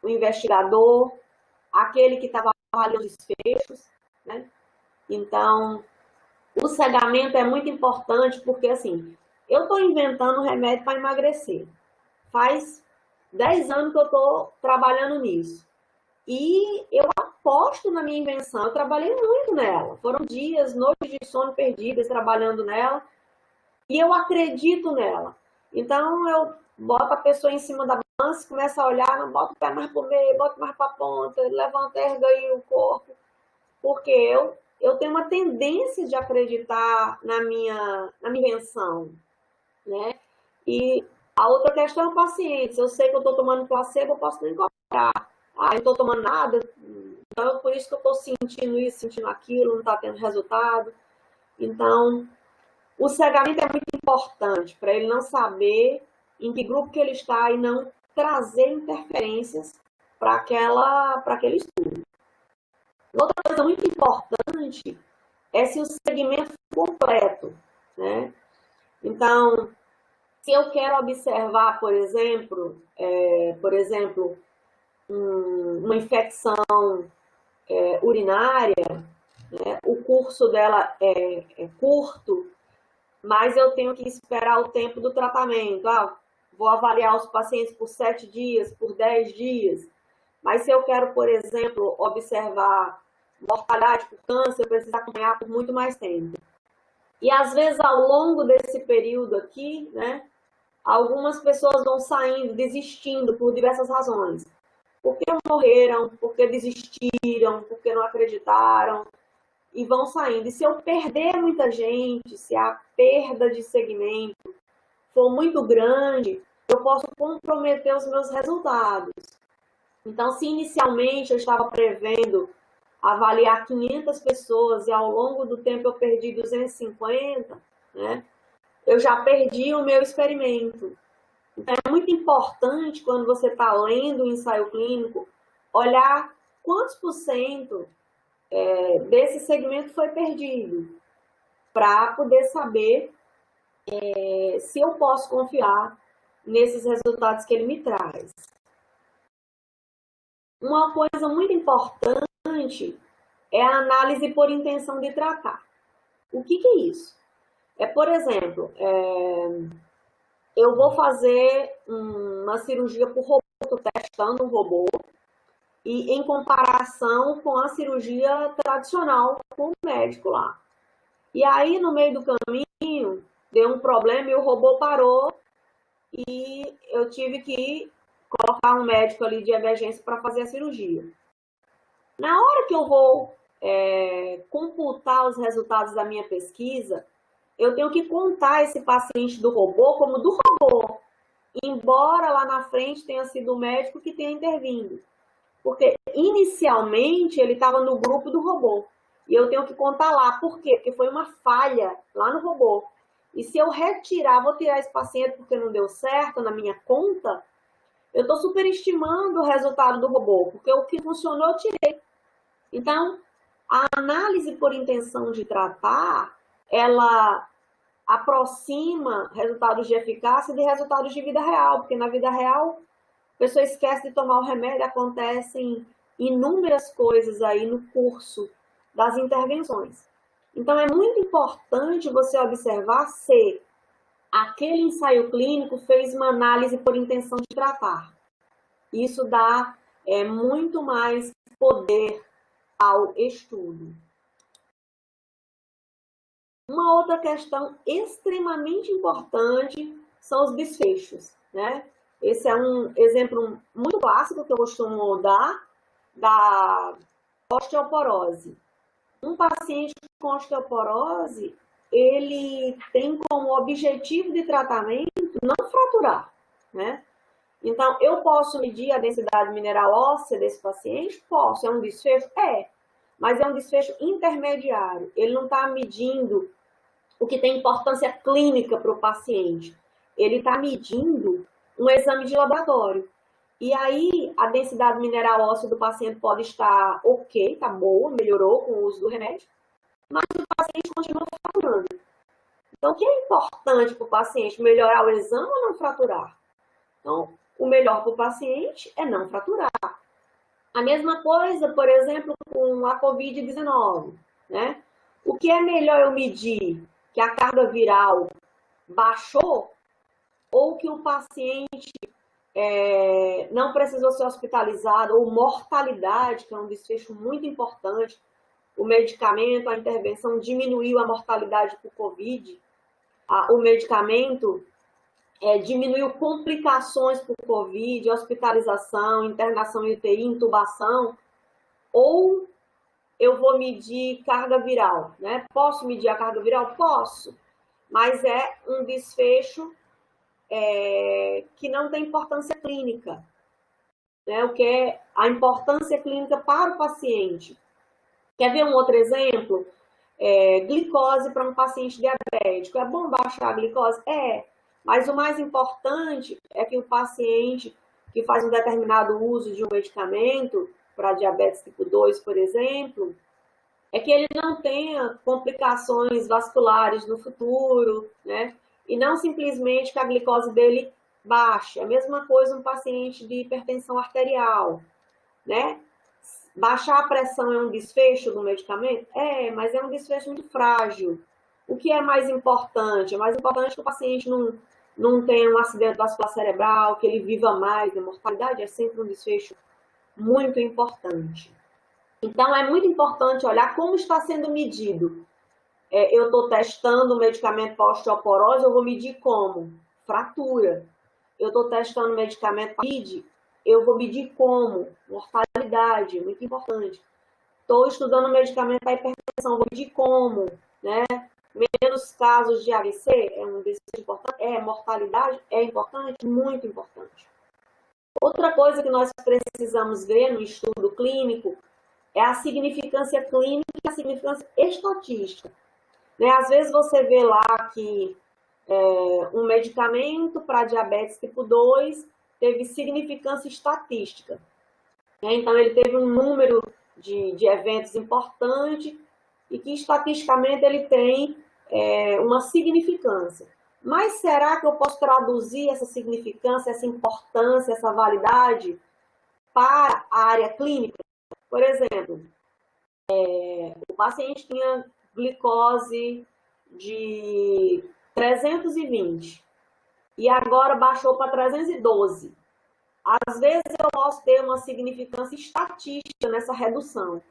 o investigador, aquele que estava avaliando os desfechos, né? Então, o cegamento é muito importante porque, assim, Eu estou inventando remédio para emagrecer. Faz 10 anos que eu estou trabalhando nisso. E eu aposto na minha invenção. Eu trabalhei muito nela. Foram dias, noites de sono perdidas trabalhando nela. E eu acredito nela. Então, eu boto a pessoa em cima da balança, começa a olhar, não bota o pé mais para o meio, bota mais para a ponta, levanta, erga aí o corpo. Porque eu tenho uma tendência de acreditar na minha invenção, né? E a outra questão é o paciente. Se eu sei que eu estou tomando placebo, eu posso nem comprar. Ah, eu não estou tomando nada, então por isso que eu estou sentindo isso, sentindo aquilo, não está tendo resultado. Então, o cegamento é muito importante para ele não saber em que grupo que ele está e não trazer interferências para aquele estudo. Outra coisa muito importante é se o segmento completo, né? Então, se eu quero observar, por exemplo, uma infecção urinária, né? O curso dela é curto, mas eu tenho que esperar o tempo do tratamento. Vou avaliar os pacientes por 7 dias, por 10 dias. Mas se eu quero, por exemplo, observar mortalidade por câncer, eu preciso acompanhar por muito mais tempo. E às vezes, ao longo desse período aqui, né, algumas pessoas vão saindo, desistindo por diversas razões. Porque morreram, porque desistiram, porque não acreditaram, e vão saindo. E se eu perder muita gente, se a perda de segmento for muito grande, eu posso comprometer os meus resultados. Então, se inicialmente eu estava prevendo avaliar 500 pessoas e ao longo do tempo eu perdi 250, né, eu já perdi o meu experimento. Então, é muito importante, quando você está lendo o ensaio clínico, olhar quantos por cento desse segmento foi perdido, para poder saber se eu posso confiar nesses resultados que ele me traz. Uma coisa muito importante é a análise por intenção de tratar. O que é isso? Por exemplo, eu vou fazer uma cirurgia por robô, estou testando um robô, e em comparação com a cirurgia tradicional com o médico lá. E aí, no meio do caminho, deu um problema e o robô parou e eu tive que colocar um médico ali de emergência para fazer a cirurgia. Na hora que eu vou computar os resultados da minha pesquisa, eu tenho que contar esse paciente do robô como do robô, embora lá na frente tenha sido o médico que tenha intervindo. Porque inicialmente ele estava no grupo do robô. E eu tenho que contar lá. Por quê? Porque foi uma falha lá no robô. E se eu vou tirar esse paciente porque não deu certo na minha conta, eu estou superestimando o resultado do robô, porque o que funcionou eu tirei. Então, a análise por intenção de tratar, ela aproxima resultados de eficácia de resultados de vida real, porque na vida real a pessoa esquece de tomar o remédio, acontecem inúmeras coisas aí no curso das intervenções. Então, é muito importante você observar se aquele ensaio clínico fez uma análise por intenção de tratar. Isso dá muito mais poder ao estudo. Uma outra questão extremamente importante são os desfechos, né? Esse é um exemplo muito clássico que eu costumo dar da osteoporose. Um paciente com osteoporose, ele tem como objetivo de tratamento não fraturar, né? Então, eu posso medir a densidade mineral óssea desse paciente? Posso. É um desfecho? Mas é um desfecho intermediário. Ele não está medindo o que tem importância clínica para o paciente. Ele está medindo um exame de laboratório. E aí, a densidade mineral óssea do paciente pode estar ok, está boa, melhorou com o uso do remédio, mas o paciente continua fraturando. Então, o que é importante para o paciente? Melhorar o exame ou não fraturar? Então, o melhor para o paciente é não fraturar. A mesma coisa, por exemplo, com a Covid-19, né? O que é melhor eu medir? Que a carga viral baixou ou que o paciente não precisou ser hospitalizado, ou mortalidade, que é um desfecho muito importante, o medicamento, a intervenção diminuiu a mortalidade por Covid, o medicamento diminuiu complicações por Covid, hospitalização, internação em UTI, intubação, ou eu vou medir carga viral, né? Posso medir a carga viral? Posso, mas é um desfecho que não tem importância clínica, né? O que é a importância clínica para o paciente. Quer ver um outro exemplo? Glicose para um paciente diabético. É bom baixar a glicose? Mas o mais importante é que o paciente que faz um determinado uso de um medicamento, para diabetes tipo 2, por exemplo, é que ele não tenha complicações vasculares no futuro, né? E não simplesmente que a glicose dele baixe. A mesma coisa um paciente de hipertensão arterial, né? Baixar a pressão é um desfecho do medicamento? Mas é um desfecho muito frágil. O que é mais importante? É mais importante que o paciente não tenha um acidente vascular cerebral, que ele viva mais. A mortalidade é sempre um desfecho muito importante. Então, é muito importante olhar como está sendo medido. Eu estou testando o medicamento para osteoporose, eu vou medir como? Fratura. Eu estou testando o medicamento para PID, eu vou medir como? Mortalidade, muito importante. Estou estudando o medicamento para hipertensão, vou medir como? Né? Menos casos de AVC, é um desses importante. Mortalidade é importante, muito importante. Outra coisa que nós precisamos ver no estudo clínico é a significância clínica e a significância estatística. Né? Às vezes você vê lá que um medicamento para diabetes tipo 2 teve significância estatística. Né? Então, ele teve um número de eventos importante e que estatisticamente ele tem uma significância. Mas será que eu posso traduzir essa significância, essa importância, essa validade para a área clínica? Por exemplo, o paciente tinha glicose de 320 e agora baixou para 312. Às vezes eu posso ter uma significância estatística nessa redução,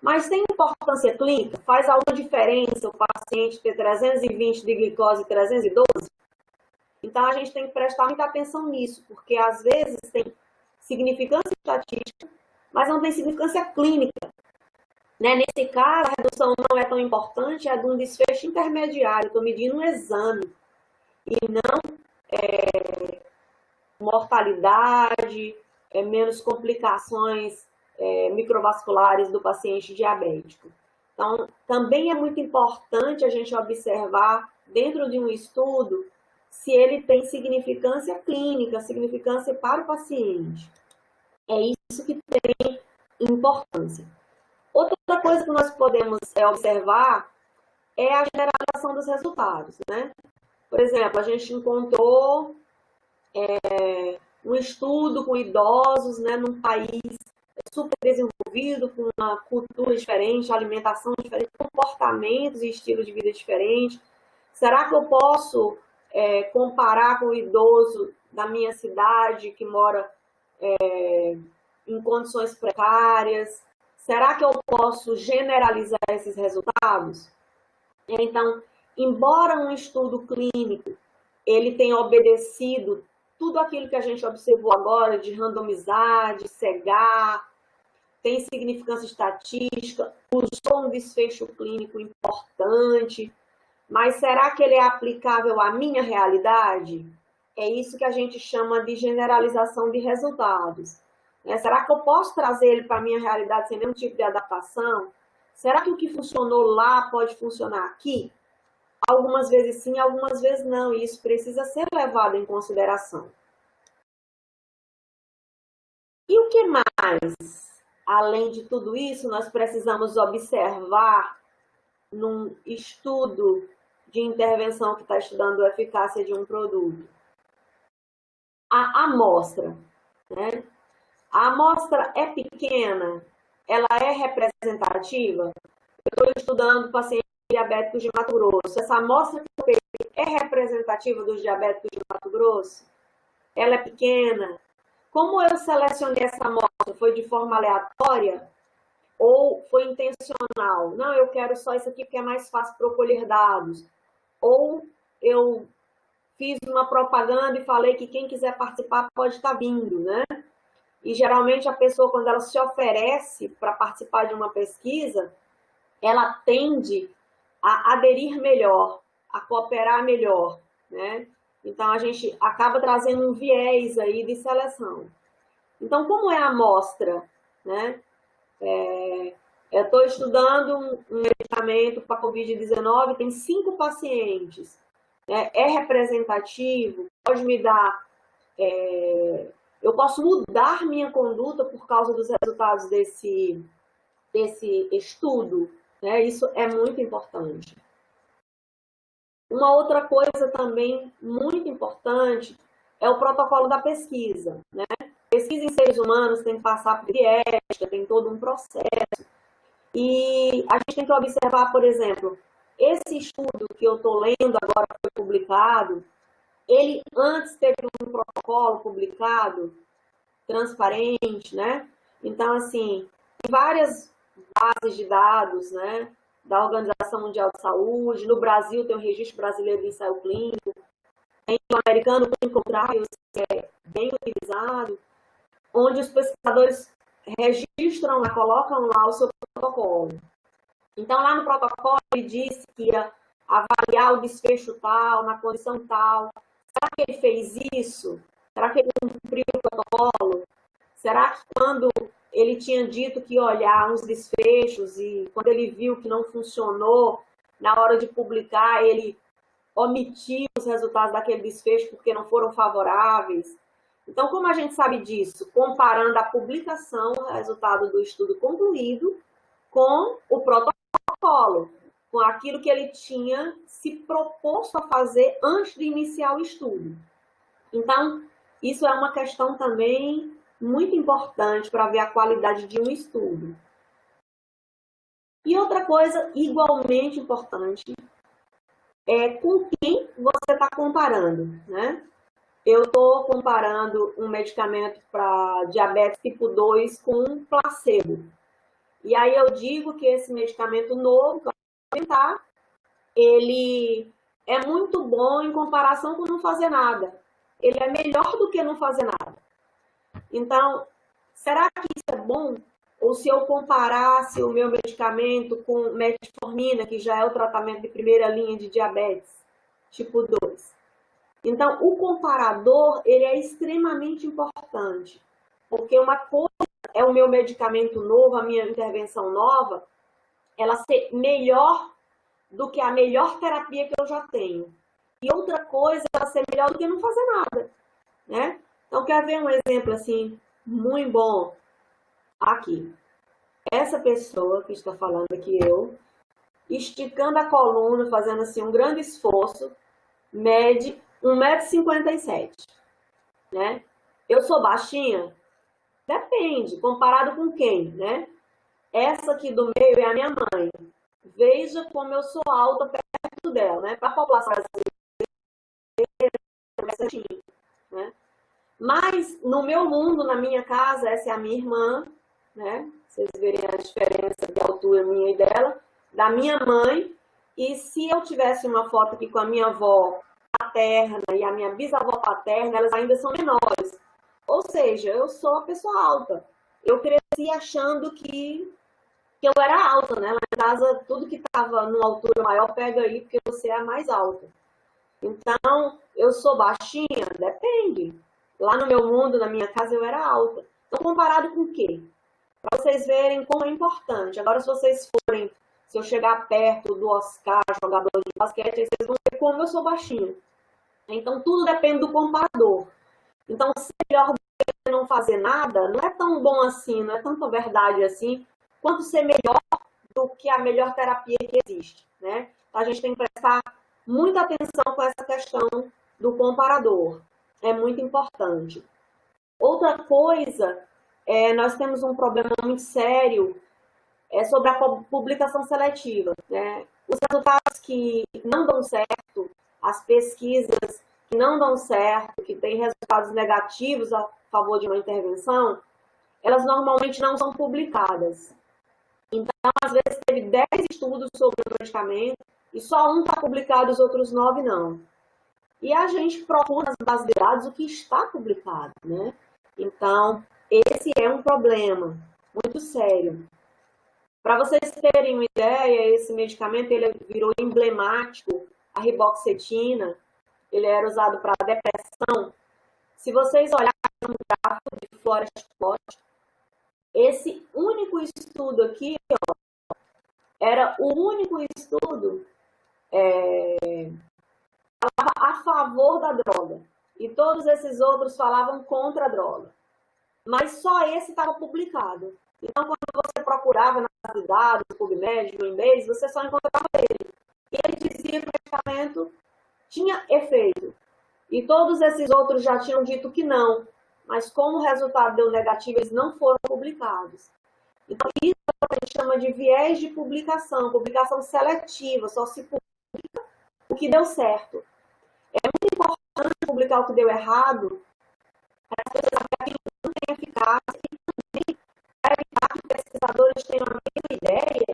mas tem importância clínica? Faz alguma diferença o paciente ter 320 de glicose e 312? Então a gente tem que prestar muita atenção nisso, porque às vezes tem significância estatística, mas não tem significância clínica. Né? Nesse caso, a redução não é tão importante, é de um desfecho intermediário. Estou medindo um exame e não mortalidade, menos complicações microvasculares do paciente diabético. Então, também é muito importante a gente observar dentro de um estudo se ele tem significância clínica, significância para o paciente. É isso que tem importância. Outra coisa que nós podemos observar é a generalização dos resultados, né? Por exemplo, a gente encontrou um estudo com idosos, né, num país super desenvolvido, com uma cultura diferente, alimentação diferente, comportamentos e estilos de vida diferentes. Será que eu posso comparar com o idoso da minha cidade que mora em condições precárias? Será que eu posso generalizar esses resultados? Então, embora um estudo clínico ele tenha obedecido tudo aquilo que a gente observou agora de randomizar, de cegar, tem significância estatística, usou um desfecho clínico importante, mas será que ele é aplicável à minha realidade? É isso que a gente chama de generalização de resultados. Será que eu posso trazer ele para a minha realidade sem nenhum tipo de adaptação? Será que o que funcionou lá pode funcionar aqui? Algumas vezes sim, algumas vezes não, e isso precisa ser levado em consideração. E o que mais? Além de tudo isso, nós precisamos observar num estudo de intervenção que está estudando a eficácia de um produto. A amostra, né? A amostra é pequena? Ela é representativa? Eu estou estudando pacientes diabéticos de Mato Grosso. Essa amostra que eu peguei é representativa dos diabéticos de Mato Grosso? Ela é pequena? Como eu selecionei essa amostra? Foi de forma aleatória ou foi intencional? Não, eu quero só isso aqui porque é mais fácil para eu colher dados. Ou eu fiz uma propaganda e falei que quem quiser participar pode estar vindo, né? E geralmente a pessoa, quando ela se oferece para participar de uma pesquisa, ela tende a aderir melhor, a cooperar melhor, né? Então a gente acaba trazendo um viés aí de seleção. Então, como é a amostra, né? Eu estou estudando um medicamento para Covid-19, tem 5 pacientes. Né? É representativo? Pode me dar... eu posso mudar minha conduta por causa dos resultados desse estudo. Né? Isso é muito importante. Uma outra coisa também muito importante é o protocolo da pesquisa. Né? Pesquisa em seres humanos tem que passar por ética, tem todo um processo. E a gente tem que observar, por exemplo, esse estudo que eu estou lendo agora, que foi publicado, ele antes teve um protocolo publicado, transparente, né? Então, assim, tem várias bases de dados, né? Da Organização Mundial de Saúde, no Brasil tem o Registro Brasileiro de Ensaio Clínico, tem o americano Clinical Trials, que é bem utilizado, onde os pesquisadores registram, colocam lá o seu protocolo. Então, lá no protocolo, ele disse que ia avaliar o desfecho tal, na condição tal. Será que ele fez isso? Será que ele cumpriu o protocolo? Será que quando ele tinha dito que ia olhar uns desfechos e quando ele viu que não funcionou, na hora de publicar, ele omitiu os resultados daquele desfecho porque não foram favoráveis? Então, como a gente sabe disso? Comparando a publicação, o resultado do estudo concluído, com o protocolo, com aquilo que ele tinha se proposto a fazer antes de iniciar o estudo. Então, isso é uma questão também muito importante para ver a qualidade de um estudo. E outra coisa igualmente importante é com quem você está comparando, né? Eu estou comparando um medicamento para diabetes tipo 2 com um placebo. E aí eu digo que esse medicamento novo, que eu vou tentar, ele é muito bom em comparação com não fazer nada. Ele é melhor do que não fazer nada. Então, será que isso é bom? Ou se eu comparasse o meu medicamento com metformina, que já é o tratamento de primeira linha de diabetes tipo 2? Então, o comparador, ele é extremamente importante, porque uma coisa é o meu medicamento novo, a minha intervenção nova, ela ser melhor do que a melhor terapia que eu já tenho. E outra coisa é ela ser melhor do que não fazer nada, né? Então, quer ver um exemplo, assim, muito bom? Aqui. Essa pessoa que está falando aqui, eu, esticando a coluna, fazendo, assim, um grande esforço, mede 1,57 m, né? Eu sou baixinha? Depende, comparado com quem, né? Essa aqui do meio é a minha mãe. Veja como eu sou alta perto dela, né? Para a população brasileira, né? Mas no meu mundo, na minha casa, essa é a minha irmã, né? Vocês verem a diferença de altura minha e dela, da minha mãe. E se eu tivesse uma foto aqui com a minha avó paterna e a minha bisavó paterna, elas ainda são menores. Ou seja, eu sou uma pessoa alta. Eu cresci achando que eu era alta, né? Lá em casa, tudo que estava numa altura maior, pega aí, porque você é a mais alta. Então, eu sou baixinha? Depende. Lá no meu mundo, na minha casa, eu era alta. Então, comparado com o quê? Para vocês verem como é importante. Agora, se vocês forem, se eu chegar perto do Oscar, jogador de basquete, aí vocês vão ver como eu sou baixinha. Então, tudo depende do comparador. Então, ser melhor do que não fazer nada, não é tão bom assim, não é tanta verdade assim, quanto ser melhor do que a melhor terapia que existe, né? Então, a gente tem que prestar muita atenção com essa questão do comparador. É muito importante. Outra coisa, nós temos um problema muito sério sobre a publicação seletiva, né? Os resultados que não dão certo, as pesquisas que não dão certo, que têm resultados negativos a favor de uma intervenção, elas normalmente não são publicadas. Então, às vezes, teve 10 estudos sobre o medicamento e só um está publicado, os outros 9 não. E a gente procura nas bases de dados o que está publicado, né? Então, esse é um problema muito sério. Para vocês terem uma ideia, esse medicamento ele virou emblemático, a riboxetina, ele era usado para depressão. Se vocês olharem no gráfico de Forest Plot, esse único estudo aqui, ó, era o único estudo falava a favor da droga. E todos esses outros falavam contra a droga. Mas só esse estava publicado. Então, quando você procurava nas bases de dados, no PubMed, no e-mails, você só encontrava ele. E ele dizia que o medicamento tinha efeito. E todos esses outros já tinham dito que não. Mas como o resultado deu negativo, eles não foram publicados. Então, isso a gente chama de viés de publicação, publicação seletiva, só se publica o que deu certo. É muito importante publicar o que deu errado, para as pessoas saberem que não tem eficácia, e também para evitar que pesquisadores tenham a mesma ideia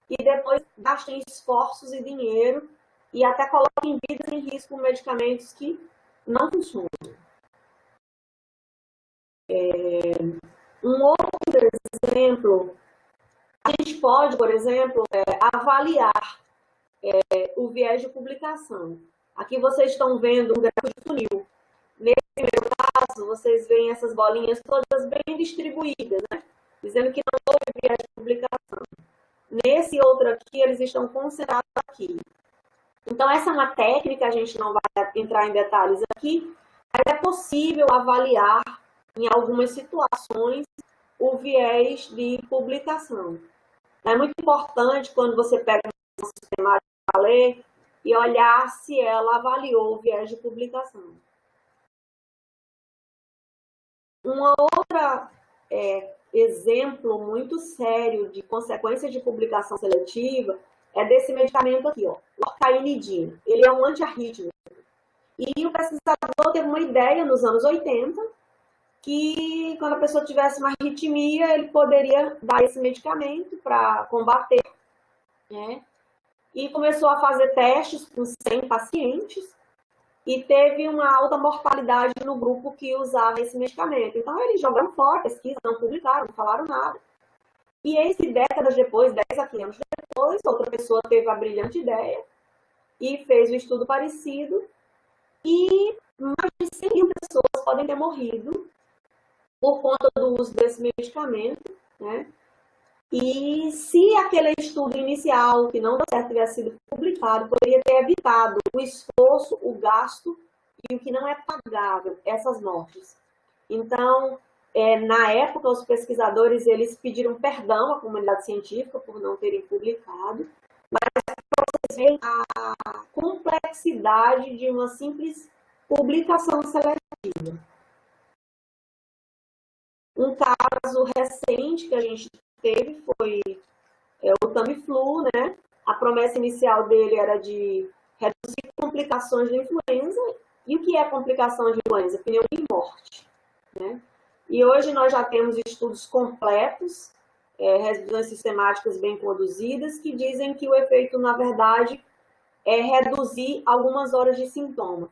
e depois gastem esforços e dinheiro e até coloquem vidas em risco com medicamentos que não funcionam. Um outro exemplo, a gente pode, por exemplo, avaliar o viés de publicação. Aqui vocês estão vendo um gráfico de funil. Nesse primeiro caso, vocês veem essas bolinhas todas bem distribuídas, né? Dizendo que não houve viés de publicação. Nesse outro aqui, eles estão concentrados aqui. Então, essa é uma técnica, a gente não vai entrar em detalhes aqui, mas é possível avaliar, em algumas situações, o viés de publicação. É muito importante, quando você pega uma sistemática para ler, e olhar se ela avaliou o viés de publicação. Uma outra exemplo muito sério de consequência de publicação seletiva é desse medicamento aqui, ó, o orcainidina. Ele é um antiarrítmico. E o pesquisador teve uma ideia nos anos 80 que quando a pessoa tivesse uma arritmia, ele poderia dar esse medicamento para combater, né? E começou a fazer testes com 100 pacientes e teve uma alta mortalidade no grupo que usava esse medicamento. Então, eles jogaram fora a pesquisa, não publicaram, não falaram nada. E décadas depois, 10 a 15 anos depois, outra pessoa teve a brilhante ideia e fez um estudo parecido e mais de 100 mil pessoas podem ter morrido por conta do uso desse medicamento, né? E se aquele estudo inicial, que não deu certo, tivesse sido publicado, poderia ter evitado o esforço, o gasto e o que não é pagável, essas mortes. Então, na época, os pesquisadores eles pediram perdão à comunidade científica por não terem publicado, mas para vocês verem a complexidade de uma simples publicação seletiva. Um caso recente que a gente teve foi o Tamiflu, né? A promessa inicial dele era de reduzir complicações de influenza. E o que é complicação de influenza? Pneumonia e morte, né? E hoje nós já temos estudos completos, revisões sistemáticas bem conduzidas, que dizem que o efeito, na verdade, é reduzir algumas horas de sintoma,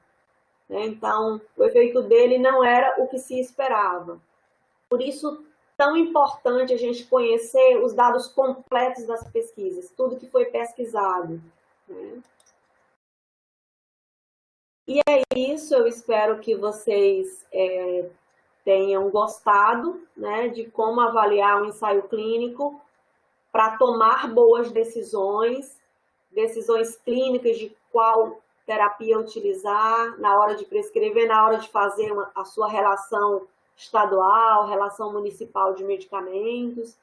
né? Então, o efeito dele não era o que se esperava. Por isso, tão importante a gente conhecer os dados completos das pesquisas, tudo que foi pesquisado, né? E é isso, eu espero que vocês tenham gostado, né, de como avaliar um ensaio clínico para tomar boas decisões clínicas de qual terapia utilizar na hora de prescrever, na hora de fazer a sua relação estadual, relação municipal de medicamentos,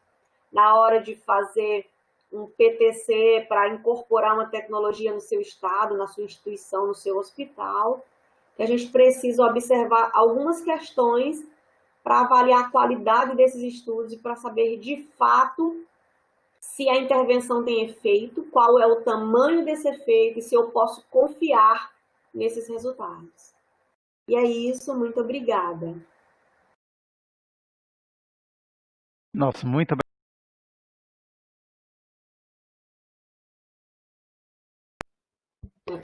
na hora de fazer um PTC para incorporar uma tecnologia no seu estado, na sua instituição, no seu hospital, que a gente precisa observar algumas questões para avaliar a qualidade desses estudos e para saber, de fato, se a intervenção tem efeito, qual é o tamanho desse efeito e se eu posso confiar nesses resultados. E é isso, muito obrigada. Nossa, muito obrigado.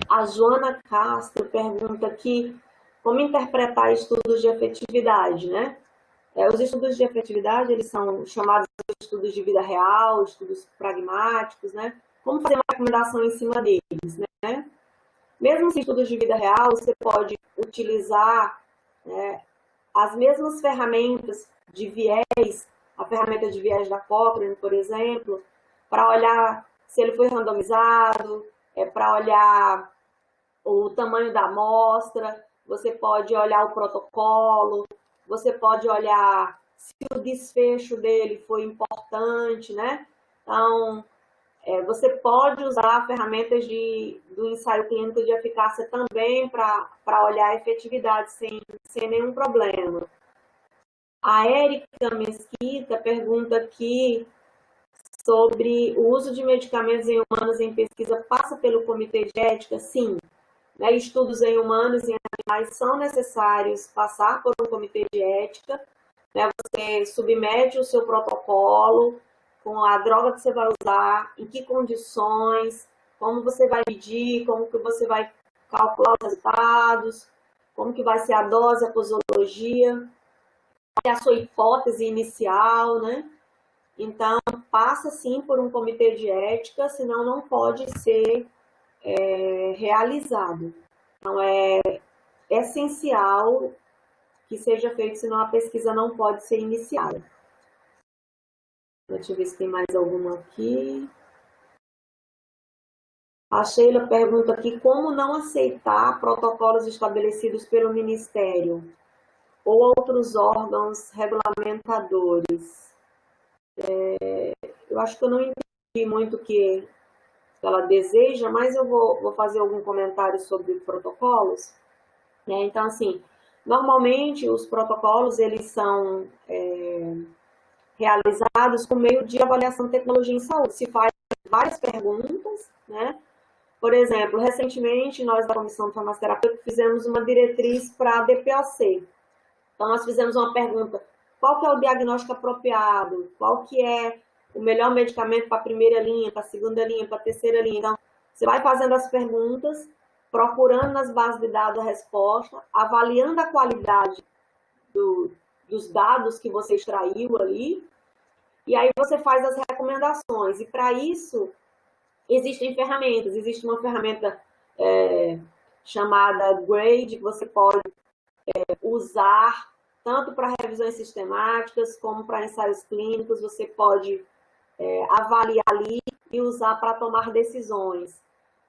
A Joana Castro pergunta aqui como interpretar estudos de efetividade, né? Os estudos de efetividade, eles são chamados de estudos de vida real, estudos pragmáticos, né? Como fazer uma recomendação em cima deles, né? Mesmo em estudos de vida real, você pode utilizar as mesmas ferramentas de viés, a ferramenta de viés da Cochrane, por exemplo, para olhar se ele foi randomizado, para olhar o tamanho da amostra, você pode olhar o protocolo, você pode olhar se o desfecho dele foi importante, né? Então, você pode usar ferramentas do ensaio clínico de eficácia também para olhar a efetividade sem nenhum problema. A Érica Mesquita pergunta aqui sobre o uso de medicamentos em humanos em pesquisa passa pelo comitê de ética? Sim. Estudos em humanos e em animais são necessários passar por um comitê de ética. Você submete o seu protocolo com a droga que você vai usar, em que condições, como você vai medir, como que você vai calcular os resultados, como que vai ser a dose, a posologia, a sua hipótese inicial, né? Então, passa sim por um comitê de ética, senão não pode ser realizado. Então, é essencial que seja feito, senão a pesquisa não pode ser iniciada. Deixa eu ver se tem mais alguma aqui. A Sheila pergunta aqui como não aceitar protocolos estabelecidos pelo Ministério ou outros órgãos regulamentadores. Eu acho que eu não entendi muito o que ela deseja, mas eu vou fazer algum comentário sobre protocolos. Então, assim, normalmente os protocolos eles são realizados por meio de avaliação de tecnologia em saúde. Se faz várias perguntas, né? Por exemplo, recentemente nós da Comissão Farmacoterapêutica fizemos uma diretriz para a DPOC. Então, nós fizemos uma pergunta, qual que é o diagnóstico apropriado? Qual que é o melhor medicamento para a primeira linha, para a segunda linha, para a terceira linha? Então, você vai fazendo as perguntas, procurando nas bases de dados a resposta, avaliando a qualidade dos dados que você extraiu ali, e aí você faz as recomendações. E para isso, existem ferramentas. Existe uma ferramenta chamada Grade, que você pode usar tanto para revisões sistemáticas como para ensaios clínicos. Você pode avaliar ali e usar para tomar decisões.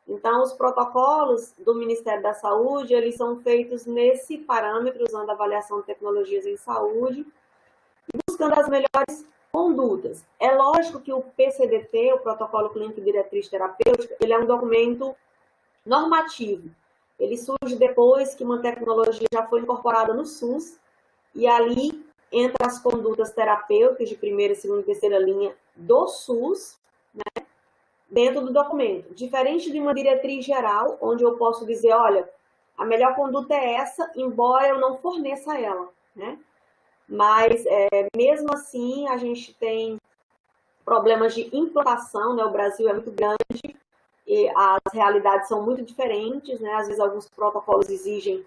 Então, os protocolos do Ministério da Saúde, eles são feitos nesse parâmetro, usando a avaliação de tecnologias em saúde, buscando as melhores condutas. É lógico que o PCDT, o Protocolo Clínico de Diretriz Terapêutica, ele é um documento normativo. Ele surge depois que uma tecnologia já foi incorporada no SUS, e ali entra as condutas terapêuticas de primeira, segunda e terceira linha do SUS, né, dentro do documento. Diferente de uma diretriz geral, onde eu posso dizer, olha, a melhor conduta é essa, embora eu não forneça ela, né? Mas, mesmo assim, a gente tem problemas de implantação, né? O Brasil é muito grande e as realidades são muito diferentes, né? Às vezes, alguns protocolos exigem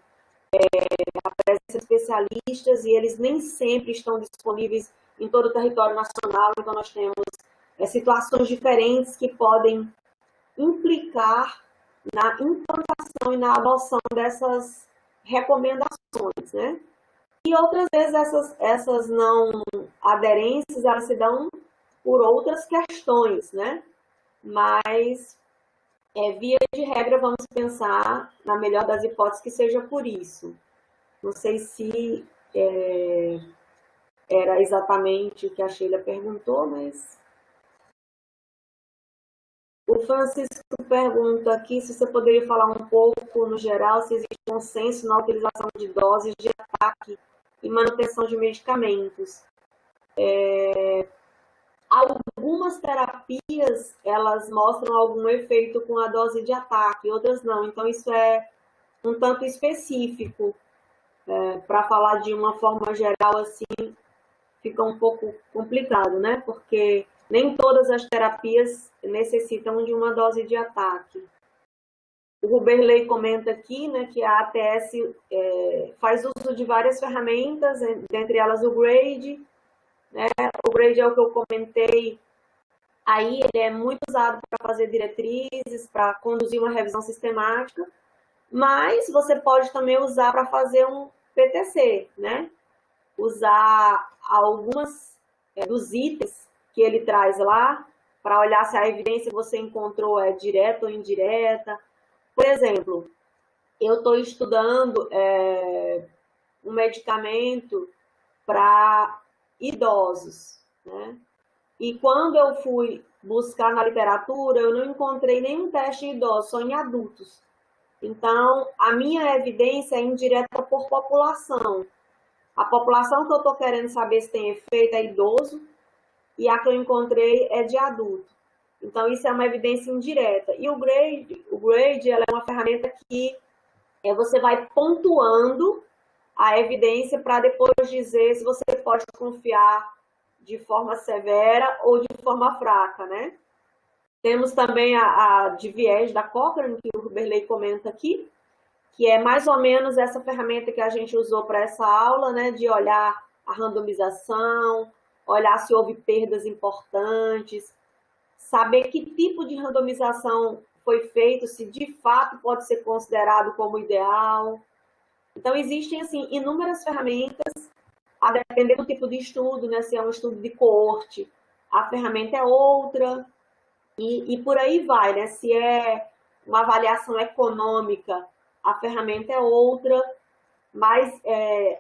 a presença de especialistas e eles nem sempre estão disponíveis em todo o território nacional, então nós temos situações diferentes que podem implicar na implantação e na adoção dessas recomendações, né? E outras vezes essas não aderências, elas se dão por outras questões, né? Mas, via de regra, vamos pensar, na melhor das hipóteses, que seja por isso. Não sei se era exatamente o que a Sheila perguntou, mas... O Francisco pergunta aqui se você poderia falar um pouco, no geral, se existe consenso na utilização de doses de ataque e manutenção de medicamentos. Algumas terapias, elas mostram algum efeito com a dose de ataque, outras não. Então, isso é um tanto específico. Para falar de uma forma geral, assim, fica um pouco complicado, né? Porque nem todas as terapias necessitam de uma dose de ataque. O Ruberley comenta aqui, né, que a ATS faz uso de várias ferramentas, dentre elas o GRADE, né? O GRADE é o que eu comentei. Aí ele é muito usado para fazer diretrizes, para conduzir uma revisão sistemática, mas você pode também usar para fazer um PTC, né? Usar algumas dos itens que ele traz lá, para olhar se a evidência que você encontrou é direta ou indireta. Por exemplo, eu estou estudando um medicamento para idosos, né? E quando eu fui buscar na literatura, eu não encontrei nenhum teste em idosos, só em adultos. Então, a minha evidência é indireta por população. A população que eu estou querendo saber se tem efeito é idoso, e a que eu encontrei é de adulto. Então, isso é uma evidência indireta. E o GRADE ela é uma ferramenta que você vai pontuando a evidência para depois dizer se você pode confiar de forma severa ou de forma fraca, né? Temos também a de viés da Cochrane, que o Ruberley comenta aqui, que é mais ou menos essa ferramenta que a gente usou para essa aula, né? De olhar a randomização, olhar se houve perdas importantes, saber que tipo de randomização foi feito, se de fato pode ser considerado como ideal. Então, existem, assim, inúmeras ferramentas, a depender do tipo de estudo, né? Se é um estudo de coorte, a ferramenta é outra, e por aí vai, né? Se é uma avaliação econômica, a ferramenta é outra, mas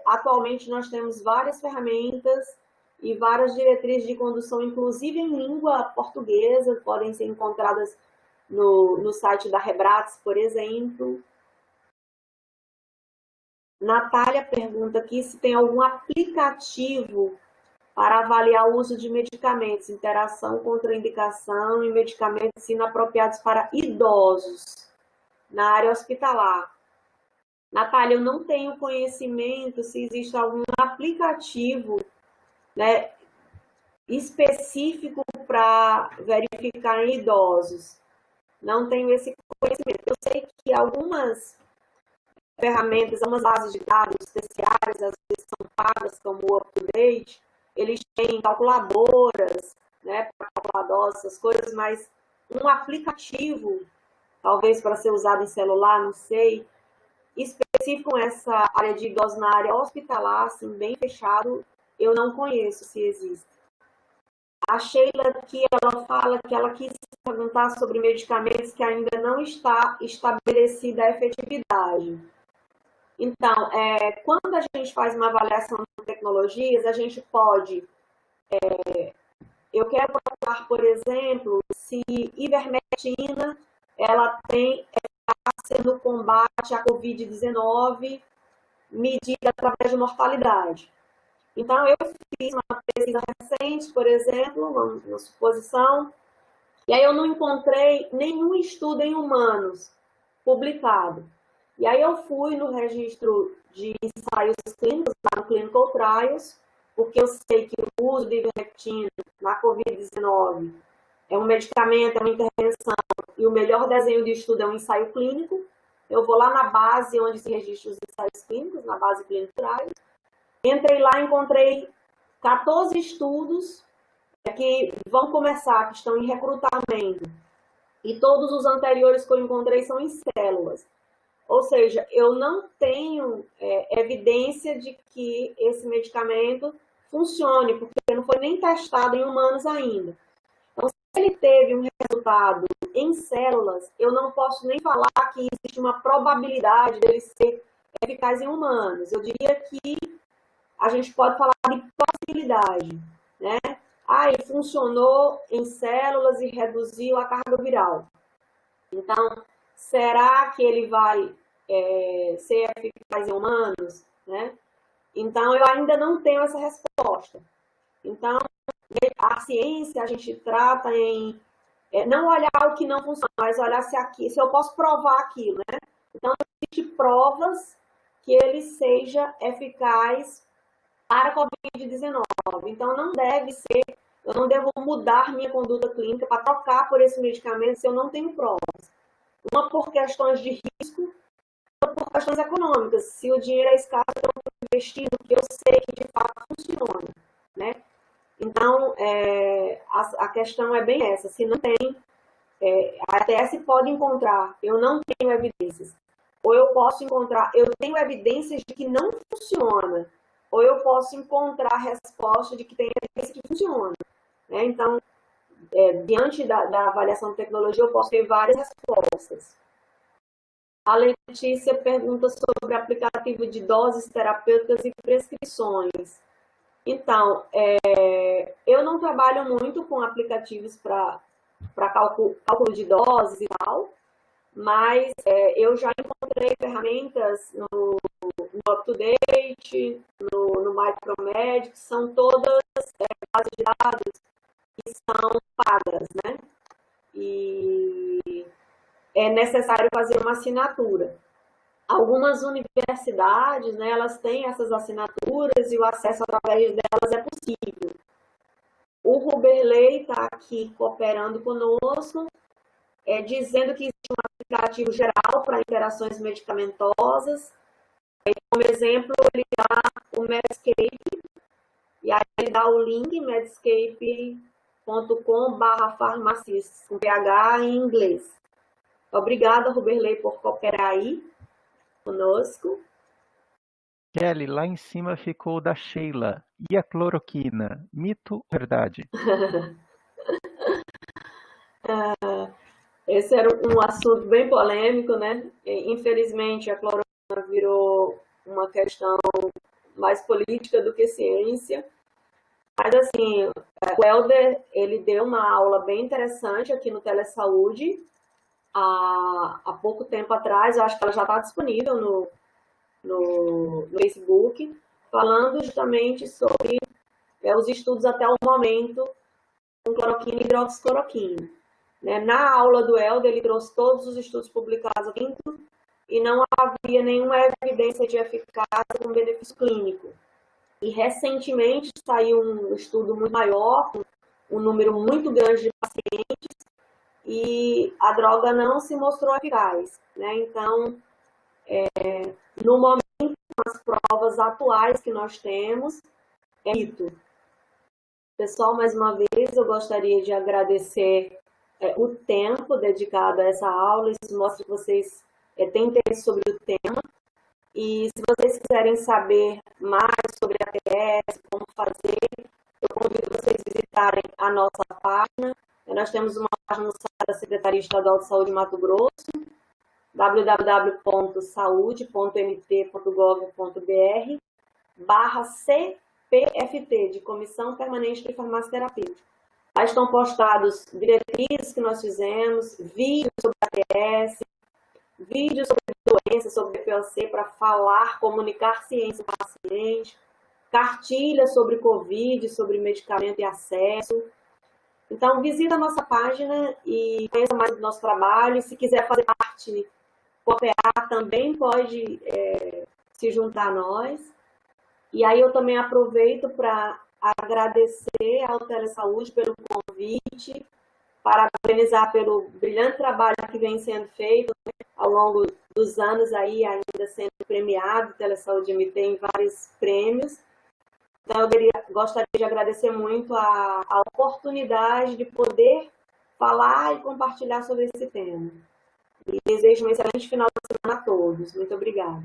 atualmente nós temos várias ferramentas e várias diretrizes de condução, inclusive em língua portuguesa, podem ser encontradas no site da Rebrates, por exemplo. Natália pergunta aqui se tem algum aplicativo para avaliar o uso de medicamentos, interação, contraindicação e medicamentos inapropriados para idosos na área hospitalar. Natália, eu não tenho conhecimento se existe algum aplicativo, né, específico para verificar em idosos. Não tenho esse conhecimento. Eu sei que algumas ferramentas, algumas bases de dados terciárias, às vezes são pagas, como o UpToDate, eles têm calculadoras, né, para calcular doses, essas coisas, mas um aplicativo, talvez para ser usado em celular, não sei, específico com essa área de idosos na área hospitalar, assim, bem fechado, eu não conheço se existe. A Sheila aqui, ela fala que ela quis perguntar sobre medicamentos que ainda não está estabelecida a efetividade. Então, quando a gente faz uma avaliação de tecnologias, a gente pode... eu quero provar, por exemplo, se ivermectina ela tem eficácia no combate à Covid-19 medida através de mortalidade. Então, eu fiz uma pesquisa recente, por exemplo, uma suposição, e aí eu não encontrei nenhum estudo em humanos publicado. E aí eu fui no registro de ensaios clínicos, no Clinical Trials, porque eu sei que o uso de ivermectina na Covid-19 é um medicamento, é uma intervenção, e o melhor desenho de estudo é um ensaio clínico. Eu vou lá na base onde se registram os ensaios clínicos, na base Clinical Trials. Entrei lá e encontrei 14 estudos que vão começar, que estão em recrutamento. E todos os anteriores que eu encontrei são em células. Ou seja, eu não tenho evidência de que esse medicamento funcione, porque não foi nem testado em humanos ainda. Então, se ele teve um resultado em células, eu não posso nem falar que existe uma probabilidade dele ser eficaz em humanos. Eu diria que a gente pode falar de possibilidade, né? Ele funcionou em células e reduziu a carga viral. Então, será que ele vai ser eficaz em humanos, né? Então, eu ainda não tenho essa resposta. Então, A ciência a gente trata em não olhar o que não funciona, mas olhar se eu posso provar aquilo, né? Então, existem provas que ele seja eficaz para a Covid-19. Então, não deve ser, eu não devo mudar minha conduta clínica para trocar por esse medicamento se eu não tenho provas. Uma por questões de risco, outra por questões econômicas. Se o dinheiro é escasso, eu vou investir no que eu sei que de fato funciona, né? Então, a questão é bem essa. Se não tem, a ATS pode encontrar, eu não tenho evidências. Ou eu posso encontrar, eu tenho evidências de que não funciona. Ou eu posso encontrar a resposta de que tem evidência que funciona. Né? Então, diante da avaliação de tecnologia, eu posso ter várias respostas. A Letícia pergunta sobre aplicativo de doses terapêuticas e prescrições. Então, eu não trabalho muito com aplicativos para cálculo de doses e tal, mas eu já encontrei ferramentas no UpToDate, no MicroMed, que são todas bases de dados que são pagas, né? E é necessário fazer uma assinatura. Algumas universidades, né, elas têm essas assinaturas e o acesso através delas é possível. O Ruberley está aqui cooperando conosco, dizendo que existe um aplicativo geral para interações medicamentosas. Como exemplo, ele dá o Medscape, e aí ele dá o link medscape.com/farmacistas, com PH em inglês. Obrigada, Ruberley, por cooperar aí conosco. Kelly, lá em cima ficou da Sheila. E a cloroquina? Mito ou verdade? Esse era um assunto bem polêmico, né? Infelizmente, a cloroquina virou uma questão mais política do que ciência. Mas, assim, o Helder, ele deu uma aula bem interessante aqui no Telesaúde, há pouco tempo atrás, eu acho que ela já está disponível no Facebook, falando justamente sobre os estudos até o momento com cloroquina e hidroxicloroquina. Né? Na aula do Helder, ele trouxe todos os estudos publicados e não havia nenhuma evidência de eficácia com benefício clínico. E recentemente saiu um estudo muito maior, com um número muito grande de pacientes, e a droga não se mostrou eficaz. Né? Então, no momento, as provas atuais que nós temos, é mito. Pessoal, mais uma vez, eu gostaria de agradecer o tempo dedicado a essa aula. Isso mostra que vocês têm interesse sobre o tema. E se vocês quiserem saber mais sobre a ATS, como fazer, eu convido vocês a visitarem a nossa página. Nós temos uma página no site da Secretaria Estadual de Saúde de Mato Grosso, www.saude.mt.gov.br/CPFT, de Comissão Permanente de Farmácia Terapêutica. Lá estão postados diretrizes que nós fizemos, vídeos sobre a ATS, vídeos sobre doença, sobre POC, para falar, comunicar ciência para o paciente, cartilha sobre Covid, sobre medicamento e acesso. Então, visita a nossa página e conheça mais do nosso trabalho. E se quiser fazer parte, cooperar, também pode se juntar a nós. E aí eu também aproveito para agradecer ao Telesaúde pelo convite, parabenizar pelo brilhante trabalho que vem sendo feito, né, ao longo dos anos, aí, ainda sendo premiado, o Telesaúde MT em vários prêmios. Então, eu gostaria de agradecer muito a oportunidade de poder falar e compartilhar sobre esse tema. E desejo um excelente final de semana a todos. Muito obrigada.